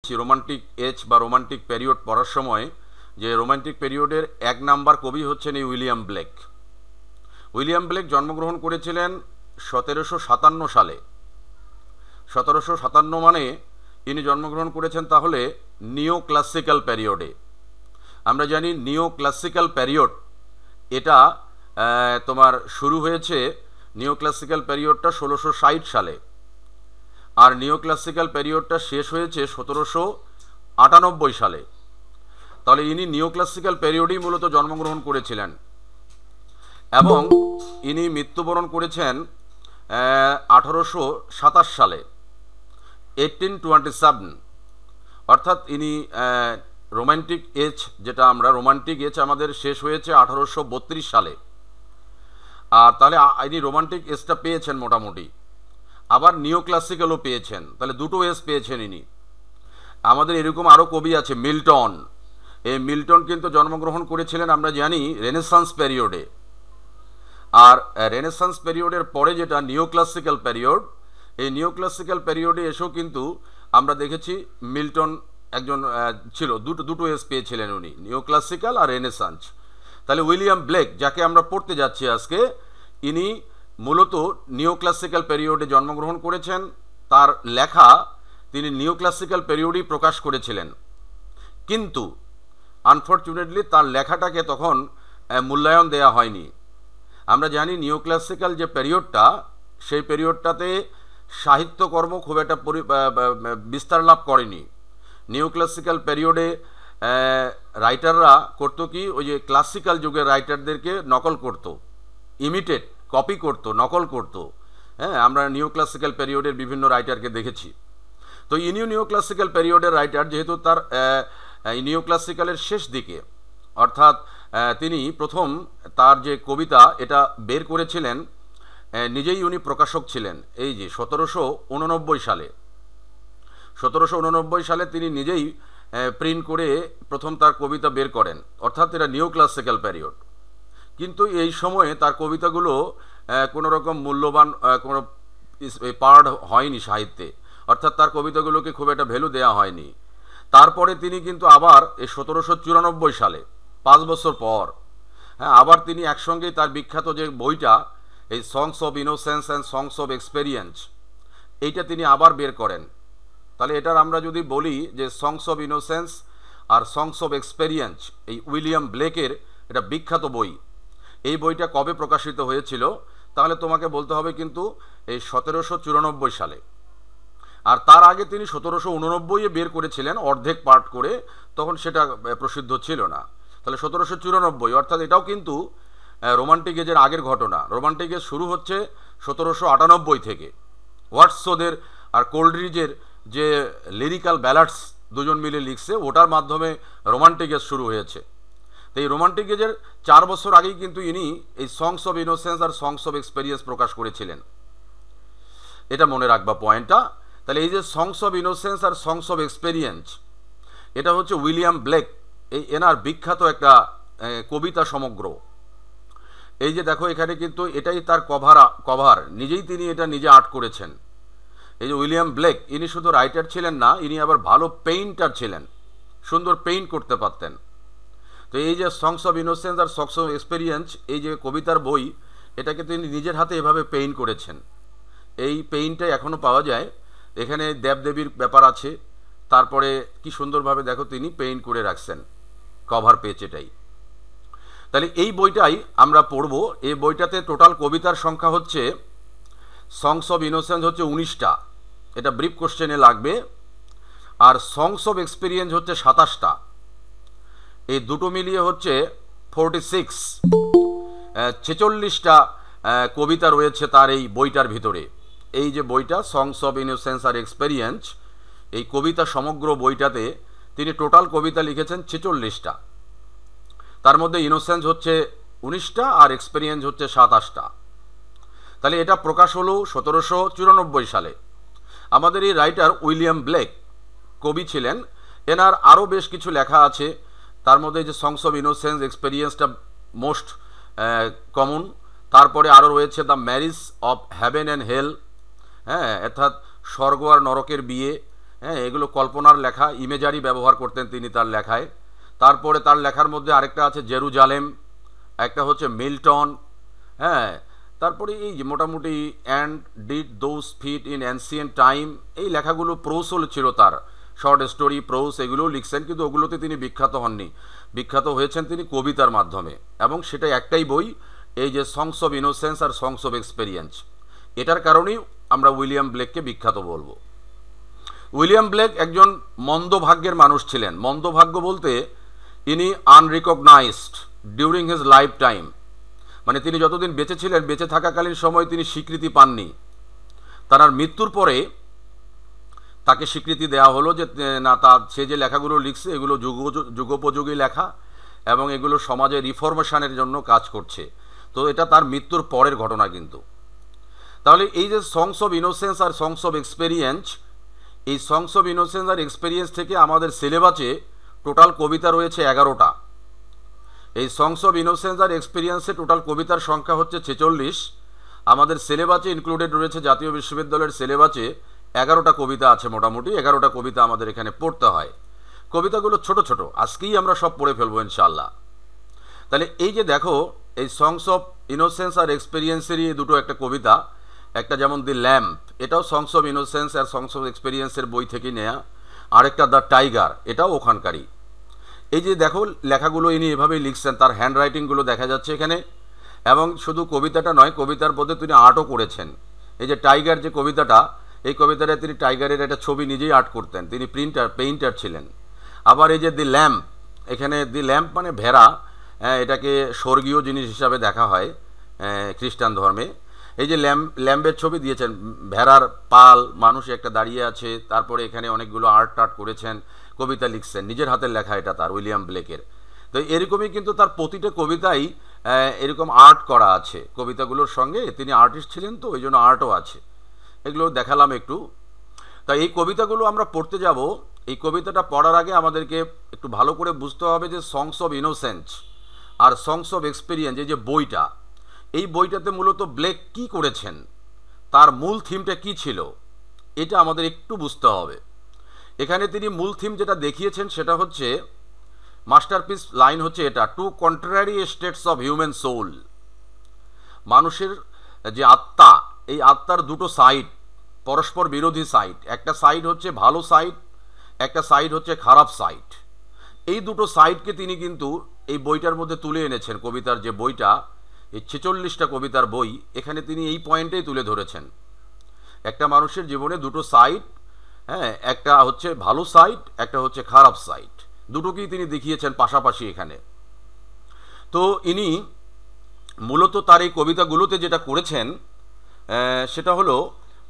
দেখেছি romantic age বা romantic period পড়ার সময় যে রোমান্টিক পিরিয়ডের 1 নাম্বার কবি হচ্ছেন এই উইলিয়াম ব্লেক। উইলিয়াম ব্লেক জন্মগ্রহণ করেছিলেন 1757 সালে। 1757 মানে ইনি জন্মগ্রহণ করেছেন তাহলে নিও ক্লাসিক্যাল পিরিয়ডে। আমরা জানি নিও ক্লাসিক্যাল পিরিয়ড এটা তোমার শুরু হয়েছে, নিও ক্লাসিক্যাল পিরিয়ডটা 1660 সালে, আর নিও ক্লাসিক্যাল পিরিয়ডটা শেষ হয়েছে 1798 সালে। তাহলে ইনি নিও ক্লাসিক্যাল পিরিয়ডেই মূলত জন্মগ্রহণ করেছিলেন এবং ইনি মৃত্যুবরণ করেছেন 1827 সালে, 1827। অর্থাৎ ইনি রোমান্টিক এজ, যেটা আমরা রোমান্টিক এজ আমাদের শেষ হয়েছে 1832 সালে। আর তাহলে ইনি রোমান্টিক এজটা পেয়েছেন মোটামুটি, আবার নিও ক্লাসিক্যালও পেয়েছেন, তাহলে দুটো এজ পেয়েছেন ইনি। আমাদের এরকম আরও কবি আছে মিল্টন। এই মিল্টন কিন্তু জন্মগ্রহণ করেছিলেন আমরা জানি রেনেসান্স পিরিয়ডে, আর রেনেসান্স পিরিয়ডের পরে যেটা নিও ক্লাসিক্যাল পিরিয়ড, এই নিও ক্লাসিক্যাল পিরিয়ডে এসেও কিন্তু আমরা দেখেছি মিল্টন একজন ছিল, দুটো এজ পেয়েছিলেন উনি, নিও ক্লাসিক্যাল আর রেনেসান্স। তাহলে উইলিয়াম ব্লেক যাকে আমরা পড়তে যাচ্ছি আজকে, ইনি মূলত নিও ক্লাসিক্যাল পিরিয়ডে জন্মগ্রহণ করেছেন। তার লেখা তিনি নিও ক্লাসিক্যাল পিরিয়ডেই প্রকাশ করেছিলেন, কিন্তু আনফর্চুনেটলি তার লেখাটাকে তখন মূল্যায়ন দেয়া হয়নি। আমরা জানি নিও ক্লাসিক্যাল যে পিরিয়ডটা, সেই পিরিয়ডটাতে সাহিত্যকর্ম খুব একটা বিস্তার লাভ করেনি। নিও ক্লাসিক্যাল পিরিয়ডে রাইটাররা করতো কি, ওই যে ক্লাসিক্যাল যুগের রাইটারদেরকে নকল করত, ইমিটেট, কপি করত, নকল করত। হ্যাঁ, আমরা নিও ক্লাসিক্যাল পিরিয়ডের বিভিন্ন রাইটারকে দেখেছি। তো ইনিও নিও ক্লাসিক্যাল পিরিয়ডের রাইটার, যেহেতু তার নিও ক্লাসিক্যালের শেষ দিকে, অর্থাৎ তিনি প্রথম তার যে কবিতা এটা বের করেছিলেন, নিজেই উনি প্রকাশক ছিলেন এই যে 1789 সালে। 1789 সালে তিনি নিজেই প্রিন্ট করে প্রথম তার কবিতা বের করেন, অর্থাৎ এটা নিও ক্লাসিক্যাল পিরিয়ড। কিন্তু এই সময়ে তার কবিতাগুলো কোনো রকম মূল্যবান কোনো পার্ট হয়নি সাহিত্যে, অর্থাৎ তার কবিতাগুলোকে খুব একটা ভ্যালু দেওয়া হয়নি। তারপরে তিনি কিন্তু আবার এই 1794 সালে, 5 বছর পর, হ্যাঁ, আবার তিনি একসঙ্গেই তার বিখ্যাত যে বইটা এই songs of innocence and songs of experience, এইটা তিনি আবার বের করেন। তাহলে এটার আমরা যদি বলি যে সংস অফ ইনোসেন্স আর সংস অফ এক্সপেরিয়েন্স, এই উইলিয়াম ব্লেকের এটা বিখ্যাত বই। এই বইটা কবে প্রকাশিত হয়েছিল, তাহলে তোমাকে বলতে হবে কিন্তু এই 1794 সালে। আর তার আগে তিনি 1789-এ বের করেছিলেন অর্ধেক পার্ট করে, তখন সেটা প্রসিদ্ধ ছিল না। তাহলে 1794, অর্থাৎ এটাও কিন্তু রোমান্টিক এজের আগের ঘটনা। রোমান্টিক এজ শুরু হচ্ছে 1798 থেকে। ওয়াটসোদের আর কোল্ড্রিজের যে লিরিক্যাল ব্যালাডস দুজন মিলে লিখছে, ওটার মাধ্যমে রোমান্টিক এজ শুরু হয়েছে। তো এই রোমান্টিক এজের 4 বছর আগেই কিন্তু ইনি এই সংস অফ ইনোসেন্স আর সংস অফ এক্সপেরিয়েন্স প্রকাশ করেছিলেন, এটা মনে রাখবা পয়েন্টটা। তাহলে এই যে সংস অফ ইনোসেন্স আর সংস অফ এক্সপেরিয়েন্স, এটা হচ্ছে উইলিয়াম ব্লেক এই এনার বিখ্যাত একটা কবিতা সমগ্র। এই যে দেখো এখানে কিন্তু এটাই তার কভার নিজেই তিনি এটা নিজে আর্ট করেছেন। এই যে উইলিয়াম ব্লেক, ইনি শুধু রাইটার ছিলেন না, ইনি আবার ভালো পেইন্টার ছিলেন, সুন্দর পেইন্ট করতে পারতেন। তো এই যে সংস অফ ইনোসেন্স আর সংস অফ এক্সপেরিয়েন্স, এই যে কবিতার বই, এটাকে তিনি নিজের হাতে এভাবে পেইন্ট করেছেন। এই পেইন্টটাই এখনও পাওয়া যায়। এখানে দেবদেবীর ব্যাপার আছে, তারপরে কি সুন্দরভাবে দেখো তিনি পেইন্ট করে রাখছেন কভার পেজ এটাই। তাহলে এই বইটাই আমরা পড়ব। এই বইটাতে টোটাল কবিতার সংখ্যা হচ্ছে, সংস অফ ইনোসেন্স হচ্ছে 19টা, এটা ব্রিফ কোশ্চেনে লাগবে, আর সংস অফ এক্সপেরিয়েন্স হচ্ছে 27টা। এই দুটো মিলিয়ে হচ্ছে 46, 46টা কবিতা রয়েছে তার এই বইটার ভিতরে। এই যে বইটা সংস অফ ইনোসেন্স আর এক্সপেরিয়েন্স, এই কবিতা সমগ্র বইটাতে তিনি টোটাল কবিতা লিখেছেন 46টা। তার মধ্যে ইনোসেন্স হচ্ছে 19টা আর এক্সপেরিয়েন্স হচ্ছে 27টা। তাহলে এটা প্রকাশ হলো 1794 সালে। আমাদের এই রাইটার উইলিয়াম ব্লেক কবি ছিলেন, এনার আরও বেশ কিছু লেখা আছে। তার মধ্যে যে সংস অফ ইনোসেন্স এক্সপেরিয়েন্সটা মোস্ট কমন। তারপরে আরও রয়েছে the marriage of heaven and hell, হ্যাঁ, অর্থাৎ স্বর্গ আর নরকের বিয়ে, হ্যাঁ, এগুলো কল্পনার লেখা, ইমেজারি ব্যবহার করতেন তিনি তার লেখায়। তারপরে তার লেখার মধ্যে আরেকটা আছে জেরুজালেম, একটা হচ্ছে মিল্টন। হ্যাঁ, তারপরে এই যে মোটামুটি and did those feet in ancient time, এই লেখাগুলো প্রোসও ছিল তার, শর্ট স্টোরি প্রোস এগুলোও লিখছেন, কিন্তু ওগুলোতে তিনি বিখ্যাত হননি। বিখ্যাত হয়েছেন তিনি কবিতার মাধ্যমে, এবং সেটা একটাই বই, এই যে সংস অফ ইনোসেন্স আর সংস অফ এক্সপেরিয়েন্স। এটার কারণেই আমরা উইলিয়াম ব্লেককে বিখ্যাত বলবো। উইলিয়াম ব্লেক একজন মন্দভাগ্যের মানুষ ছিলেন। মন্দভাগ্য বলতে ইনি unrecognised during his life time, মানে তিনি যতদিন বেঁচে ছিলেন, বেঁচে থাকাকালীন সময় তিনি স্বীকৃতি পাননি। তার মৃত্যুর পরে তাকে স্বীকৃতি দেওয়া হলো যে না, সে যে লেখাগুলো লিখছে এগুলো যুগোপযোগী লেখা এবং এগুলো সমাজে রিফরমেশনের জন্য কাজ করছে। তো এটা তার মৃত্যুর পরের ঘটনা কিন্তু। তাহলে এই যে সংস অফ ইনোসেন্স আর সংস অফ এক্সপেরিয়েন্স, এই সংস অফ ইনোসেন্স আর এক্সপেরিয়েন্স থেকে আমাদের সিলেবাসে টোটাল কবিতা রয়েছে 11টা। এই সংস অফ ইনোসেন্স আর এক্সপেরিয়েন্সে টোটাল কবিতার সংখ্যা হচ্ছে 46। আমাদের সিলেবাসে ইনক্লুডেড রয়েছে, জাতীয় বিশ্ববিদ্যালয়ের সিলেবাসে 11টা কবিতা আছে। মোটামুটি 11টা কবিতা আমাদের এখানে পড়তে হয়। কবিতাগুলো ছোট ছোট, আজকেই আমরা সব পড়ে ফেলবো ইনশাআল্লাহ। তাহলে এই যে দেখো, এই সংস অফ ইনোসেন্স আর এক্সপেরিয়েন্সেরই দুটো একটা কবিতা, একটা যেমন দি ল্যাম্প, এটাও সংস অফ ইনোসেন্স আর সংস অফ এক্সপেরিয়েন্সের বই থেকে নেয়া, আরেকটা দ্য টাইগার, এটাও ওখানকারই। এই যে দেখো লেখাগুলো ইনি এভাবেই লিখছেন, তার হ্যান্ড রাইটিংগুলো দেখা যাচ্ছে এখানে। এবং শুধু কবিতাটা নয়, কবিতার মধ্যে তিনি আর্টও করেছেন। এই যে টাইগার যে কবিতাটা, এই কবিতাটা তিনি টাইগারের একটা ছবি নিজেই আর্ট করতেন, তিনি পেইন্টার ছিলেন। আবার এই যে দি ল্যাম্প, এখানে দি ল্যাম্প মানে ভেড়া, এটাকে স্বর্গীয় জিনিস হিসাবে দেখা হয় খ্রিস্টান ধর্মে। এই যে ল্যাম্পের ছবি দিয়েছেন, ভেড়ার পাল, মানুষ একটা দাঁড়িয়ে আছে, তারপরে এখানে অনেকগুলো আর্ট করেছেন, কবিতা লিখছেন, নিজের হাতের লেখা এটা তার, উইলিয়াম ব্লেকের। তো এরকমই কিন্তু তার প্রতিটা কবিতাই এরকম আর্ট করা আছে। কবিতাগুলোর সঙ্গে তিনি আর্টিস্ট ছিলেন, তো ওই জন্য আর্টও আছে। এগুলো দেখালাম একটু। তাই এই কবিতাগুলো আমরা পড়তে যাব। এই কবিতাটা পড়ার আগে আমাদেরকে একটু ভালো করে বুঝতে হবে যে সংস অফ ইনোসেন্স আর সংস অফ এক্সপেরিয়েন্স, এই যে বইটা, এই বইটাতে মূলত ব্লেক কি করেছেন, তার মূল থিমটা কি ছিল, এটা আমাদের একটু বুঝতে হবে। এখানে তিনি মূল থিম যেটা দেখিয়েছেন সেটা হচ্ছে, মাস্টারপিস লাইন হচ্ছে এটা, two contrary states of human soul. মানুষের যে আত্মা, এই আত্মার দুটো সাইড, পরস্পর বিরোধী সাইড। একটা সাইড হচ্ছে ভালো সাইড, একটা সাইড হচ্ছে খারাপ সাইড। এই দুটো সাইডকে তিনি কিন্তু এই বইটার মধ্যে তুলে এনেছেন। কবিতার যে বইটা, এই 46টা কবিতার বই, এখানে তিনি এই পয়েন্টেই তুলে ধরেছেন। একটা মানুষের জীবনে দুটো সাইড, হ্যাঁ, একটা হচ্ছে ভালো সাইড, একটা হচ্ছে খারাপ সাইড, দুটোকেই তিনি দেখিয়েছেন পাশাপাশি এখানে। তো ইনি মূলত তার এই কবিতাগুলোতে যেটা করেছেন সেটা হলো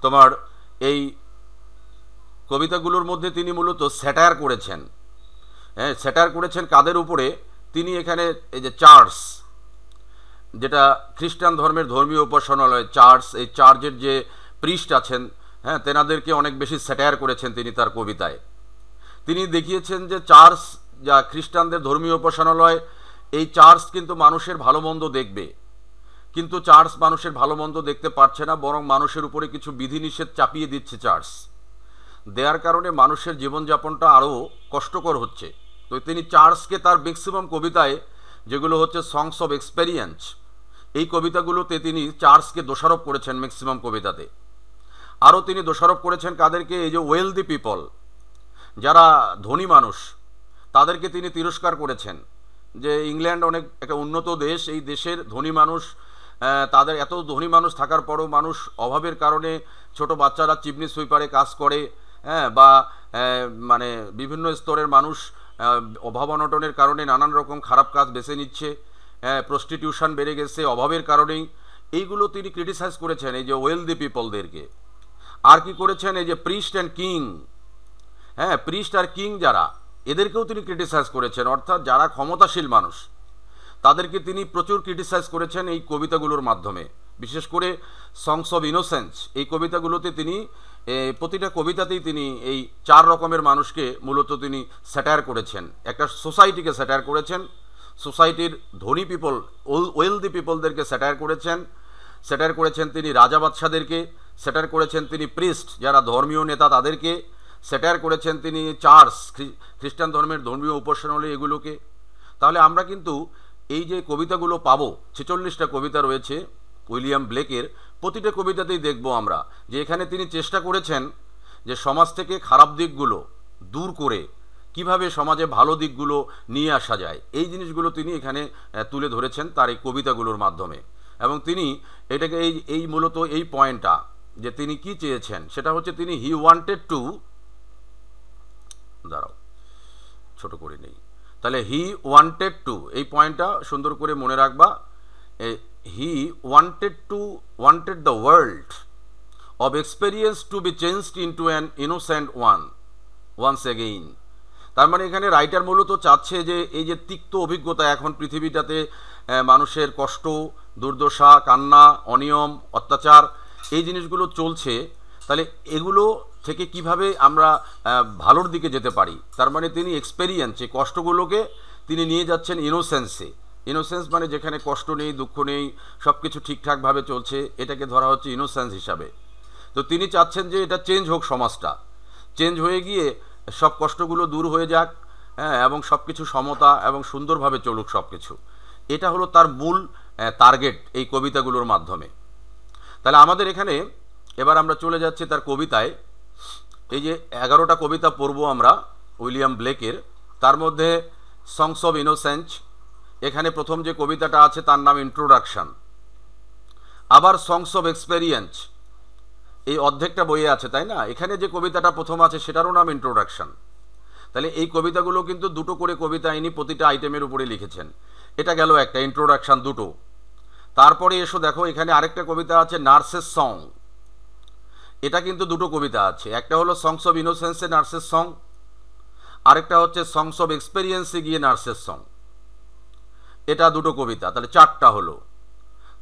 তোমার, এই কবিতাগুলোর মধ্যে তিনি মূলত স্যাটায়ার করেছেন। হ্যাঁ, স্যাটায়ার করেছেন কাদের উপরে? তিনি এখানে এই যে চার্চ, যেটা খ্রিস্টান ধর্মের ধর্মীয় উপাসনালয় চার্চ, এই চার্চের যে প্রিস্ট আছেন, হ্যাঁ, তেনাদেরকে অনেক বেশি স্যাটায়ার করেছেন তিনি তার কবিতায়। তিনি দেখিয়েছেন যে চার্চ, যা খ্রিস্টানদের ধর্মীয় উপাসনালয়, এই চার্চ কিন্তু মানুষের ভালো মন্দ দেখবে, কিন্তু চার্চ মানুষের ভালো মন্দ দেখতে পারছে না, বরং মানুষের উপরে কিছু বিধিনিষেধ চাপিয়ে দিচ্ছে চার্চ। দেওয়ার কারণে মানুষের জীবনযাপনটা আরও কষ্টকর হচ্ছে। তো তিনি চার্চকে তার ম্যাক্সিমাম কবিতায়, যেগুলো হচ্ছে সংস অফ এক্সপেরিয়েন্স, এই কবিতাগুলোতে তিনি চার্চকে দোষারোপ করেছেন ম্যাক্সিমাম কবিতাতে। আরও তিনি দোষারোপ করেছেন কাদেরকে? এই যে ওয়েলদি পিপল, যারা ধনী মানুষ, তাদেরকে তিনি তিরস্কার করেছেন। যে ইংল্যান্ড অনেক একটা উন্নত দেশ, এই দেশের ধনী মানুষ, তাদের এত ধনী মানুষ থাকার পরও মানুষ অভাবের কারণে, ছোট বাচ্চারা চিমনি সুইপারে কাজ করে, হ্যাঁ, বা মানে বিভিন্ন স্তরের মানুষ অভাব অনটনের কারণে নানান রকম খারাপ কাজ বেছে নিচ্ছে, প্রস্টিটিউশন বেড়ে গেছে অভাবের কারণেই। এইগুলো তিনি ক্রিটিসাইজ করেছেন এই যে ওয়েলদি পিপলদেরকে। আর কি করেছেন? এই যে প্রিস্ট অ্যান্ড কিং, হ্যাঁ, প্রিস্ট আর কিং যারা, এদেরকেও তিনি ক্রিটিসাইজ করেছেন। অর্থাৎ যারা ক্ষমতাশীল মানুষ, তাদেরকে তিনি প্রচুর ক্রিটিসাইজ করেছেন এই কবিতাগুলোর মাধ্যমে। বিশেষ করে সংস অফ ইনোসেন্স, এই কবিতাগুলোতে তিনি প্রতিটা কবিতাতেই তিনি এই 4 রকমের মানুষকে মূলত তিনি স্যাটায়ার করেছেন। একটা সোসাইটিকে স্যাটায়ার করেছেন, সোসাইটির ধনী পিপল, ওয়েলদি পিপলদেরকে স্যাটায়ার করেছেন তিনি রাজা বাদশাদেরকে, স্যাটায়ার করেছেন তিনি প্রিস্ট, যারা ধর্মীয় নেতা, তাদেরকে স্যাটায়ার করেছেন তিনি চার্চ, খ্রিস্টান ধর্মের ধর্মীয় উপাসনালয় এগুলোকে। তাহলে আমরা কিন্তু এই যে কবিতাগুলো পাবো, 46টা কবিতা রয়েছে উইলিয়াম ব্লেকের, প্রতিটা কবিতাতেই দেখব আমরা যে এখানে তিনি চেষ্টা করেছেন যে সমাজ থেকে খারাপ দিকগুলো দূর করে কিভাবে সমাজে ভালো দিকগুলো নিয়ে আসা যায়, এই জিনিসগুলো তিনি এখানে তুলে ধরেছেন তার এই কবিতাগুলোর মাধ্যমে। এবং তিনি এটাকে এই মূলত এই পয়েন্টটা যে তিনি কি চেয়েছেন সেটা হচ্ছে তিনি হি ওয়ান্টেড টু, দাঁড়াও ছোট করে নেই, তাহলে হি ওয়ান্টেড টু, এই পয়েন্টটা সুন্দর করে মনে রাখবা। He wanted the world of experience to be changed into an innocent once again. তার মানে এখানে রাইটার মূলত চাচ্ছে যে এই যে তিক্ত অভিজ্ঞতা এখন পৃথিবীটাতে মানুষের কষ্ট, দুর্দশা, কান্না, অনিয়ম, অত্যাচার, এই জিনিসগুলো চলছে, তাহলে এগুলো থেকে কিভাবে আমরা ভালোর দিকে যেতে পারি। তার মানে তিনি এক্সপেরিয়েন্স, এই কষ্টগুলোকে তিনি নিয়ে যাচ্ছেন ইনোসেন্সে। ইনোসেন্স মানে যেখানে কষ্ট নেই, দুঃখ নেই, সব কিছু ঠিকঠাকভাবে চলছে, এটাকে ধরা হচ্ছে ইনোসেন্স হিসাবে। তো তিনি চাচ্ছেন যে এটা চেঞ্জ হোক, সমাজটা চেঞ্জ হয়ে গিয়ে সব কষ্টগুলো দূর হয়ে যাক, হ্যাঁ, এবং সব কিছু সমতা এবং সুন্দরভাবে চলুক সব কিছু। এটা হলো তার মূল টার্গেট এই কবিতাগুলোর মাধ্যমে। তাহলে আমাদের এখানে এবার আমরা চলে যাচ্ছি তার কবিতায়। এই যে 11টা কবিতা পড়বো আমরা উইলিয়াম ব্লেকের, তার মধ্যে সংস অফ ইনোসেন্স, এখানে প্রথম যে কবিতাটা আছে তার নাম ইন্ট্রোডাকশন। আবার সংস অফ এক্সপেরিয়েন্স, এই অর্ধেকটা বইয়ে আছে তাই না, এখানে যে কবিতাটা প্রথম আছে সেটারও নাম ইন্ট্রোডাকশন। তাহলে এই কবিতাগুলো কিন্তু দুটো করে কবিতা ইনি প্রতিটা আইটেমের উপরে লিখেছেন। এটা গেল একটা ইন্ট্রোডাকশন, দুটো। তারপরে এসো দেখো এখানে আরেকটা কবিতা আছে নার্সেস সং, এটা কিন্তু দুটো কবিতা আছে, একটা হলো সংস অফ ইনোসেন্সে নার্সেস সং, আরেকটা হচ্ছে সংস অফ এক্সপেরিয়েন্সে গিয়ে নার্সেস সং। এটা দুটো কবিতা, তাহলে 4টা হলো।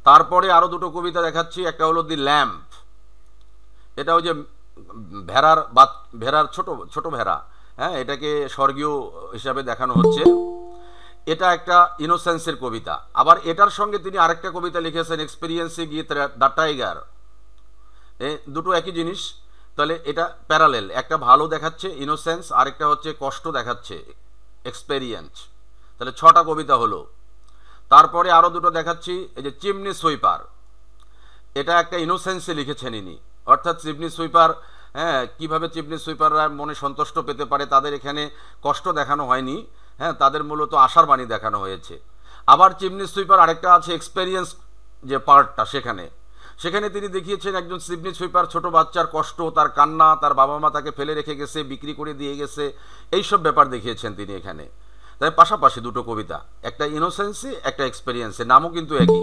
তারপরে আরও দুটো কবিতা দেখাচ্ছি, একটা হলো দি ল্যাম্প, এটা ওই যে ভেড়ার ছোট ভেড়া, হ্যাঁ, এটাকে স্বর্গীয় হিসাবে দেখানো হচ্ছে, এটা একটা ইনোসেন্সের কবিতা। আবার এটার সঙ্গে তিনি আরেকটা কবিতা লিখেছেন এক্সপেরিয়েন্সে গিয়ে দ্য টাইগার, দুটো একই জিনিস। তাহলে এটা প্যারালেল, একটা ভালো দেখাচ্ছে ইনোসেন্স, আরেকটা হচ্ছে কষ্ট দেখাচ্ছে এক্সপেরিয়েন্স। তাহলে 6টা কবিতা হলো। তারপরে আরও দুটো দেখাচ্ছি, এই যে চিমনি সুইপার, এটা একটা ইনোসেন্সে লিখেছেন ইনি, অর্থাৎ চিমনি সুইপার, হ্যাঁ, কীভাবে চিমনি সুইপাররা মনে সন্তুষ্ট পেতে পারে, তাদের এখানে কষ্ট দেখানো হয়নি, হ্যাঁ, তাদের মূলত আশার বাণী দেখানো হয়েছে। আবার চিমনি সুইপার আরেকটা আছে এক্সপেরিয়েন্স যে পার্টটা, সেখানে তিনি দেখিয়েছেন একজন চিমনি সুইপার, ছোট বাচ্চার কষ্ট, তার কান্না, তার বাবা মা তাকে ফেলে রেখে গেছে, বিক্রি করে দিয়ে গেছে, এইসব ব্যাপার দেখিয়েছেন তিনি এখানে। তাই পাশাপাশি দুটো কবিতা, একটা ইনোসেন্সে একটা এক্সপেরিয়েন্সে, নামও কিন্তু একই।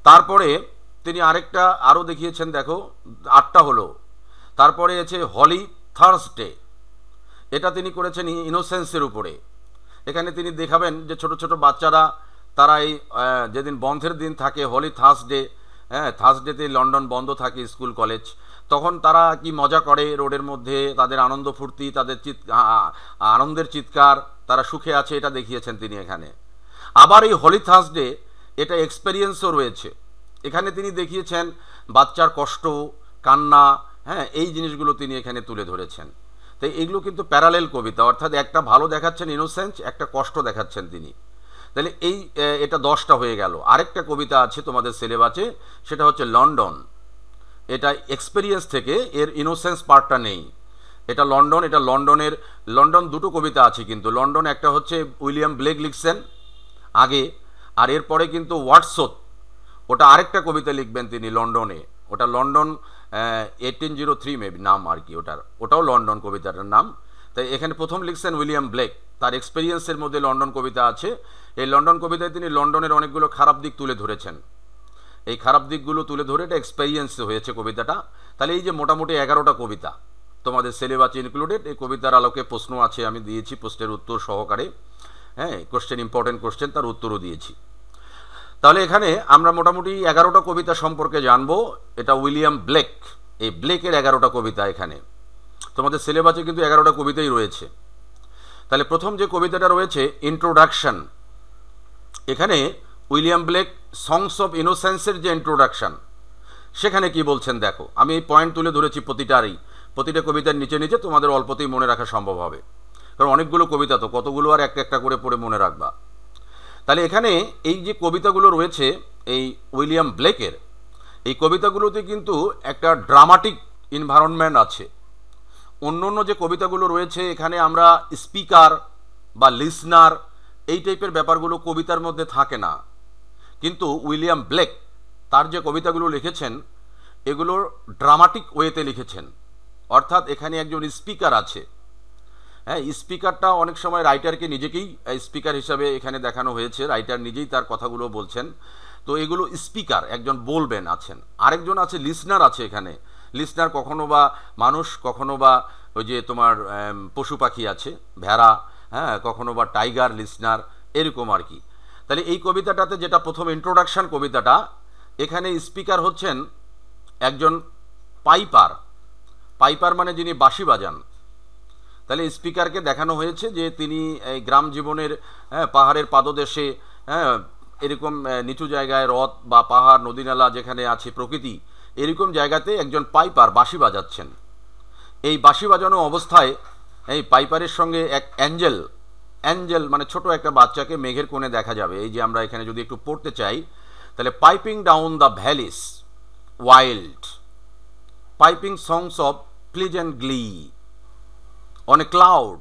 তারপরে তিনি আরেকটা আরও দেখিয়েছেন, দেখো 8টা হলো। তারপরে আছে হলি থার্সডে, এটা তিনি করেছেন ইনোসেন্সের উপরে। এখানে তিনি দেখাবেন যে ছোট ছোট বাচ্চারা তারা এই যেদিন বন্ধের দিন থাকে হলি থার্সডে, হ্যাঁ, থার্সডেতে লন্ডন বন্ধ থাকে স্কুল কলেজ, তখন তারা কি মজা করে রোডের মধ্যে, তাদের আনন্দ ফুর্তি, তাদের আনন্দের চিৎকার, তারা সুখে আছে, এটা দেখিয়েছেন তিনি এখানে। আবার এই হলি থার্সডে এটা এক্সপেরিয়েন্সও রয়েছে, এখানে তিনি দেখিয়েছেন বাচ্চার কষ্ট, কান্না, হ্যাঁ, এই জিনিসগুলো তিনি এখানে তুলে ধরেছেন। তো এইগুলো কিন্তু প্যারালেল কবিতা, অর্থাৎ একটা ভালো দেখাচ্ছেন ইনোসেন্স, একটা কষ্ট দেখাচ্ছেন তিনি। তাহলে এটা 10টা হয়ে গেল। আরেকটা কবিতা আছে তোমাদের সিলেবাসে, সেটা হচ্ছে লন্ডন, এটা এক্সপেরিয়েন্স থেকে, এর ইনোসেন্স পার্টটা নেই। এটা লন্ডন দুটো কবিতা আছে কিন্তু, লন্ডন একটা হচ্ছে উইলিয়াম ব্লেক লিখছেন আগে, আর এরপরে কিন্তু ওয়াটসওয়ার্থ, ওটা আরেকটা কবিতা লিখবেন তিনি লন্ডনে, ওটা লন্ডন 1803 মেবি নাম আর কি, ওটাও লন্ডন কবিতাটার নাম। তাই এখানে প্রথম লিখছেন উইলিয়াম ব্লেক, তার এক্সপেরিয়েন্সের মধ্যে লন্ডন কবিতা আছে। এই লন্ডন কবিতায় তিনি লন্ডনের অনেকগুলো খারাপ দিক তুলে ধরেছেন, এই খারাপ দিকগুলো তুলে ধরে এটা এক্সপেরিয়েন্সে হয়েছে কবিতাটা। তাহলে এই যে মোটামুটি 11টা কবিতা তোমাদের সিলেবাসে ইনক্লুডেড, এই কবিতার আলোকে প্রশ্ন আছে, আমি দিয়েছি প্রশ্নের উত্তর সহকারে, হ্যাঁ, কোশ্চেন, ইম্পর্টেন্ট কোশ্চেন, তার উত্তরও দিয়েছি। তাহলে এখানে আমরা মোটামুটি 11টা কবিতা সম্পর্কে জানবো। এটা উইলিয়াম ব্লেক, এই ব্লেকের 11টা কবিতা এখানে তোমাদের সিলেবাসে কিন্তু 11টা কবিতাই রয়েছে। তাহলে প্রথম যে কবিতাটা রয়েছে ইন্ট্রোডাকশন, এখানে উইলিয়াম ব্লেক সংস অফ ইনোসেন্সের যে ইন্ট্রোডাকশন, সেখানে কি বলছেন দেখো, আমি এই পয়েন্ট তুলে ধরেছি প্রতিটা কবিতার নিচে নিচে তোমাদের অল্পতেই মনে রাখা সম্ভব হবে, কারণ অনেকগুলো কবিতা তো কতগুলো আর একটা একটা করে পড়ে মনে রাখবা। তাহলে এখানে এই যে কবিতাগুলো রয়েছে এই উইলিয়াম ব্লেকের, এই কবিতাগুলোতে কিন্তু একটা ড্রামাটিক এনভায়রনমেন্ট আছে। অন্য অন্য যে কবিতাগুলো রয়েছে এখানে আমরা স্পিকার বা লিসনার এই টাইপের ব্যাপারগুলো কবিতার মধ্যে থাকে না, কিন্তু উইলিয়াম ব্লেক তার যে কবিতাগুলো লিখেছেন এগুলোর ড্রামাটিক ওয়েতে লিখেছেন, অর্থাৎ এখানে একজন স্পিকার আছে। হ্যাঁ, স্পিকারটা অনেক সময় রাইটারকে নিজেকেই স্পিকার হিসাবে এখানে দেখানো হয়েছে, রাইটার নিজেই তার কথাগুলো বলছেন। তো এগুলো স্পিকার একজন বলবেন আছেন, আরেকজন আছে লিসনার আছে এখানে। লিসনার কখনো বা মানুষ, কখনো বা ওই যে তোমার পশু পাখি আছে ভেড়া, হ্যাঁ, কখনো বা টাইগার লিসনার, এরকম আর কি। তাহলে এই কবিতাটাতে যেটা প্রথম ইন্ট্রোডাকশন কবিতাটা, এখানে স্পিকার হচ্ছেন একজন পাইপার। পাইপার মানে যিনি বাঁশি বাজান। তাহলে স্পিকারকে দেখানো হয়েছে যে তিনি এই গ্রাম জীবনের, হ্যাঁ, পাহাড়ের পাদদেশে, হ্যাঁ, এরকম নিচু জায়গায় হ্রদ বা পাহাড় নদী নালা যেখানে আছে প্রকৃতি, এরকম জায়গাতে একজন পাইপার বাঁশি বাজাচ্ছেন। এই বাঁশি বাজানো অবস্থায় এই পাইপারের সঙ্গে এক অ্যাঞ্জেল, অ্যাঞ্জেল মানে ছোট একটা বাচ্চাকে মেঘের কোণে দেখা যাবে। এই যে আমরা এখানে যদি একটু পড়তে চাই, তাহলে piping down the valleys wild, piping songs of pleasant গ্লি, on a cloud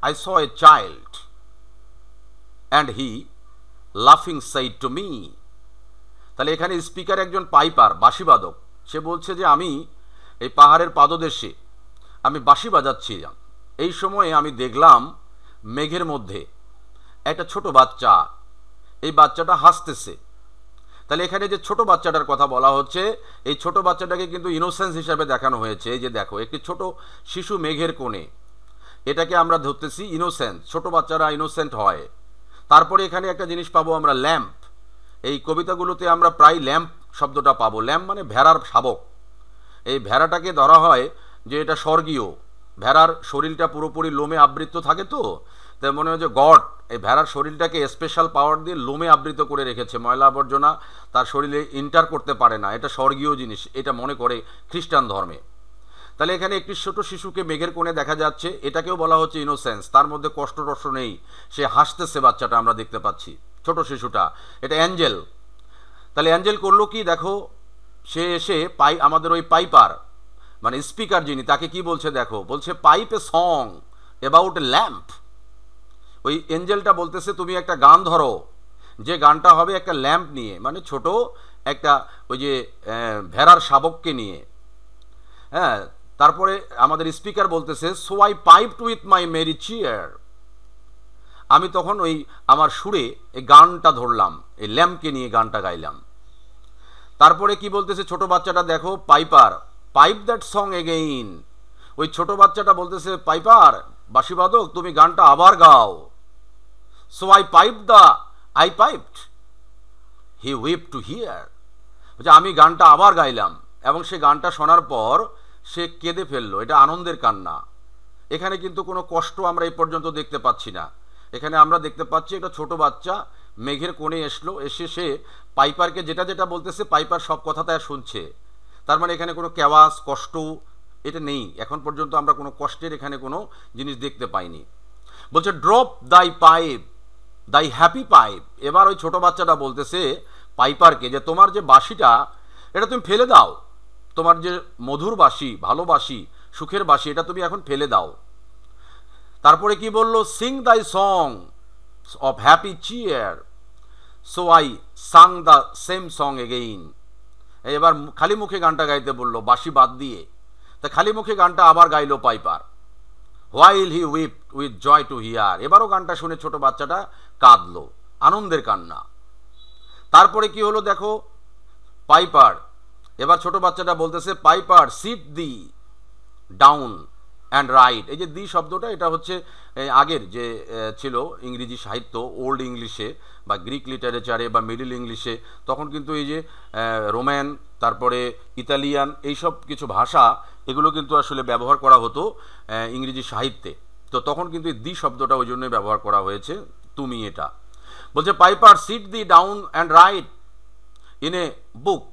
I saw a child and he laughing said to me। তাহলে এখানে স্পিকার একজন পাইপার বাঁশিবাদক, সে বলছে যে আমি এই পাহাড়ের পাদদেশে আমি বাঁশি বাজাচ্ছিলাম, এই সময়ে আমি দেখলাম মেঘের মধ্যে একটা ছোট বাচ্চা, এই বাচ্চাটা হাসতেছে। তাহলে এখানে যে ছোট বাচ্চাটার কথা বলা হচ্ছে, এই ছোট বাচ্চাটাকে কিন্তু ইনোসেন্স হিসাবে দেখানো হয়েছে। এই যে দেখো একটি ছোট শিশু মেঘের কোণে, এটাকে আমরা ধরতেছি ইনোসেন্স, ছোট বাচ্চারা ইনোসেন্ট হয়। তারপরে এখানে একটা জিনিস পাবো আমরা, ল্যাম্প। এই কবিতাগুলোতে আমরা প্রায় ল্যাম্প শব্দটা পাবো। ল্যাম্প মানে ভেড়ার শাবক। এই ভেড়াটাকে ধরা হয় যে এটা স্বর্গীয়, ভেড়ার শরীরটা পুরোপুরি লোমে আবৃত থাকে, তো তাই মনে হয় যে গড এই ভেড়ার শরীরটাকে স্পেশাল পাওয়ার দিয়ে লোমে আবৃত করে রেখেছে, ময়লা আবর্জনা তার শরীরে ইন্টার করতে পারে না, এটা স্বর্গীয় জিনিস, এটা মনে করে খ্রিস্টান ধর্মে। তাহলে এখানে একটি ছোট শিশুকে মেঘের কোণে দেখা যাচ্ছে, এটাকেও বলা হচ্ছে ইনোসেন্স, তার মধ্যে কষ্ট টষ্ট নেই, সে হাসতেছে বাচ্চাটা আমরা দেখতে পাচ্ছি, ছোট শিশুটা, এটা অ্যাঞ্জেল। তাহলে অ্যাঞ্জেল করলো কি দেখো, সে এসে আমাদের ওই পাইপার মানে স্পিকার যিনি, তাকে কি বলছে দেখো, বলছে pipe a song about a lamp. ওই এঞ্জেলটা বলতেছে তুমি একটা গান ধরো, যে গানটা হবে একটা ল্যাম্প নিয়ে, মানে ছোট একটা ওই যে ভেড়ার শাবককে নিয়ে। হ্যাঁ, তারপরে আমাদের স্পিকার বলতেছে so I piped with my merry cheer, আমি তখন ওই আমার সুরে এই গানটা ধরলাম, এই ল্যাম্পকে নিয়ে গানটা গাইলাম। তারপরে কি বলতেছে ছোট বাচ্চাটা দেখো, piper pipe that song again, ওই ছোট বাচ্চাটা বলতেছে পাইপার বাঁশিবাদক তুমি গানটা আবার গাও। So I piped he weep to hear, আমি গানটা আবার গাইলাম এবং সে গানটা শোনার পর সে কেঁদে ফেললো, এটা আনন্দের কান্না। এখানে কিন্তু কোনো কষ্ট আমরা এই পর্যন্ত দেখতে পাচ্ছি না, এখানে আমরা দেখতে পাচ্ছি একটা ছোট বাচ্চা মেঘের কোণে এসে সে পাইপারকে যেটা যেটা বলতেছে পাইপার সব কথা তাই শুনছে। তার মানে এখানে কোনো ক্যাওয়াস কষ্ট এটা নেই, এখন পর্যন্ত আমরা কোনো কষ্টের এখানে কোনো জিনিস দেখতে পাইনি। বলছে ড্রপ দাই পাইপ দাই হ্যাপি পাইপ, এবার ওই ছোট বাচ্চাটা বলতেছে পাইপারকে যে তোমার যে বাঁশিটা এটা তুমি ফেলে দাও, তোমার যে মধুর বাঁশি, ভালোবাসি, সুখের বাঁশি, এটা তুমি এখন ফেলে দাও। তারপরে কি বললো, sing thy song of happy cheer, so I sang the same song again. এবার খালি মুখে গানটা গাইতে বললো বাঁশি বাদ দিয়ে, তা খালি মুখে গানটা আবার গাইলো piper. While he weep with joy to hear, এবারও গানটা শুনে ছোট বাচ্চাটা কাঁদলো, আনন্দের কান্না। তারপরে কি হলো দেখো, পাইপার এবার ছোট বাচ্চাটা বলতেছে piper sit the down and write. এই যে দি শব্দটা এটা হচ্ছে আগের যে ছিল ইংরেজি সাহিত্য, ওল্ড ইংলিশে বা গ্রিক লিটারেচারে বা মিডল ইংলিশে, তখন কিন্তু এই যে রোমান তারপরে ইতালিয়ান এইসব কিছু ভাষা এগুলো কিন্তু আসলে ব্যবহার করা হতো ইংরেজি সাহিত্যে। তো তখন কিন্তু এই দি শব্দটা ওই জন্যই ব্যবহার করা হয়েছে, তুমি এটা। বলছে piper sit the down and write in a book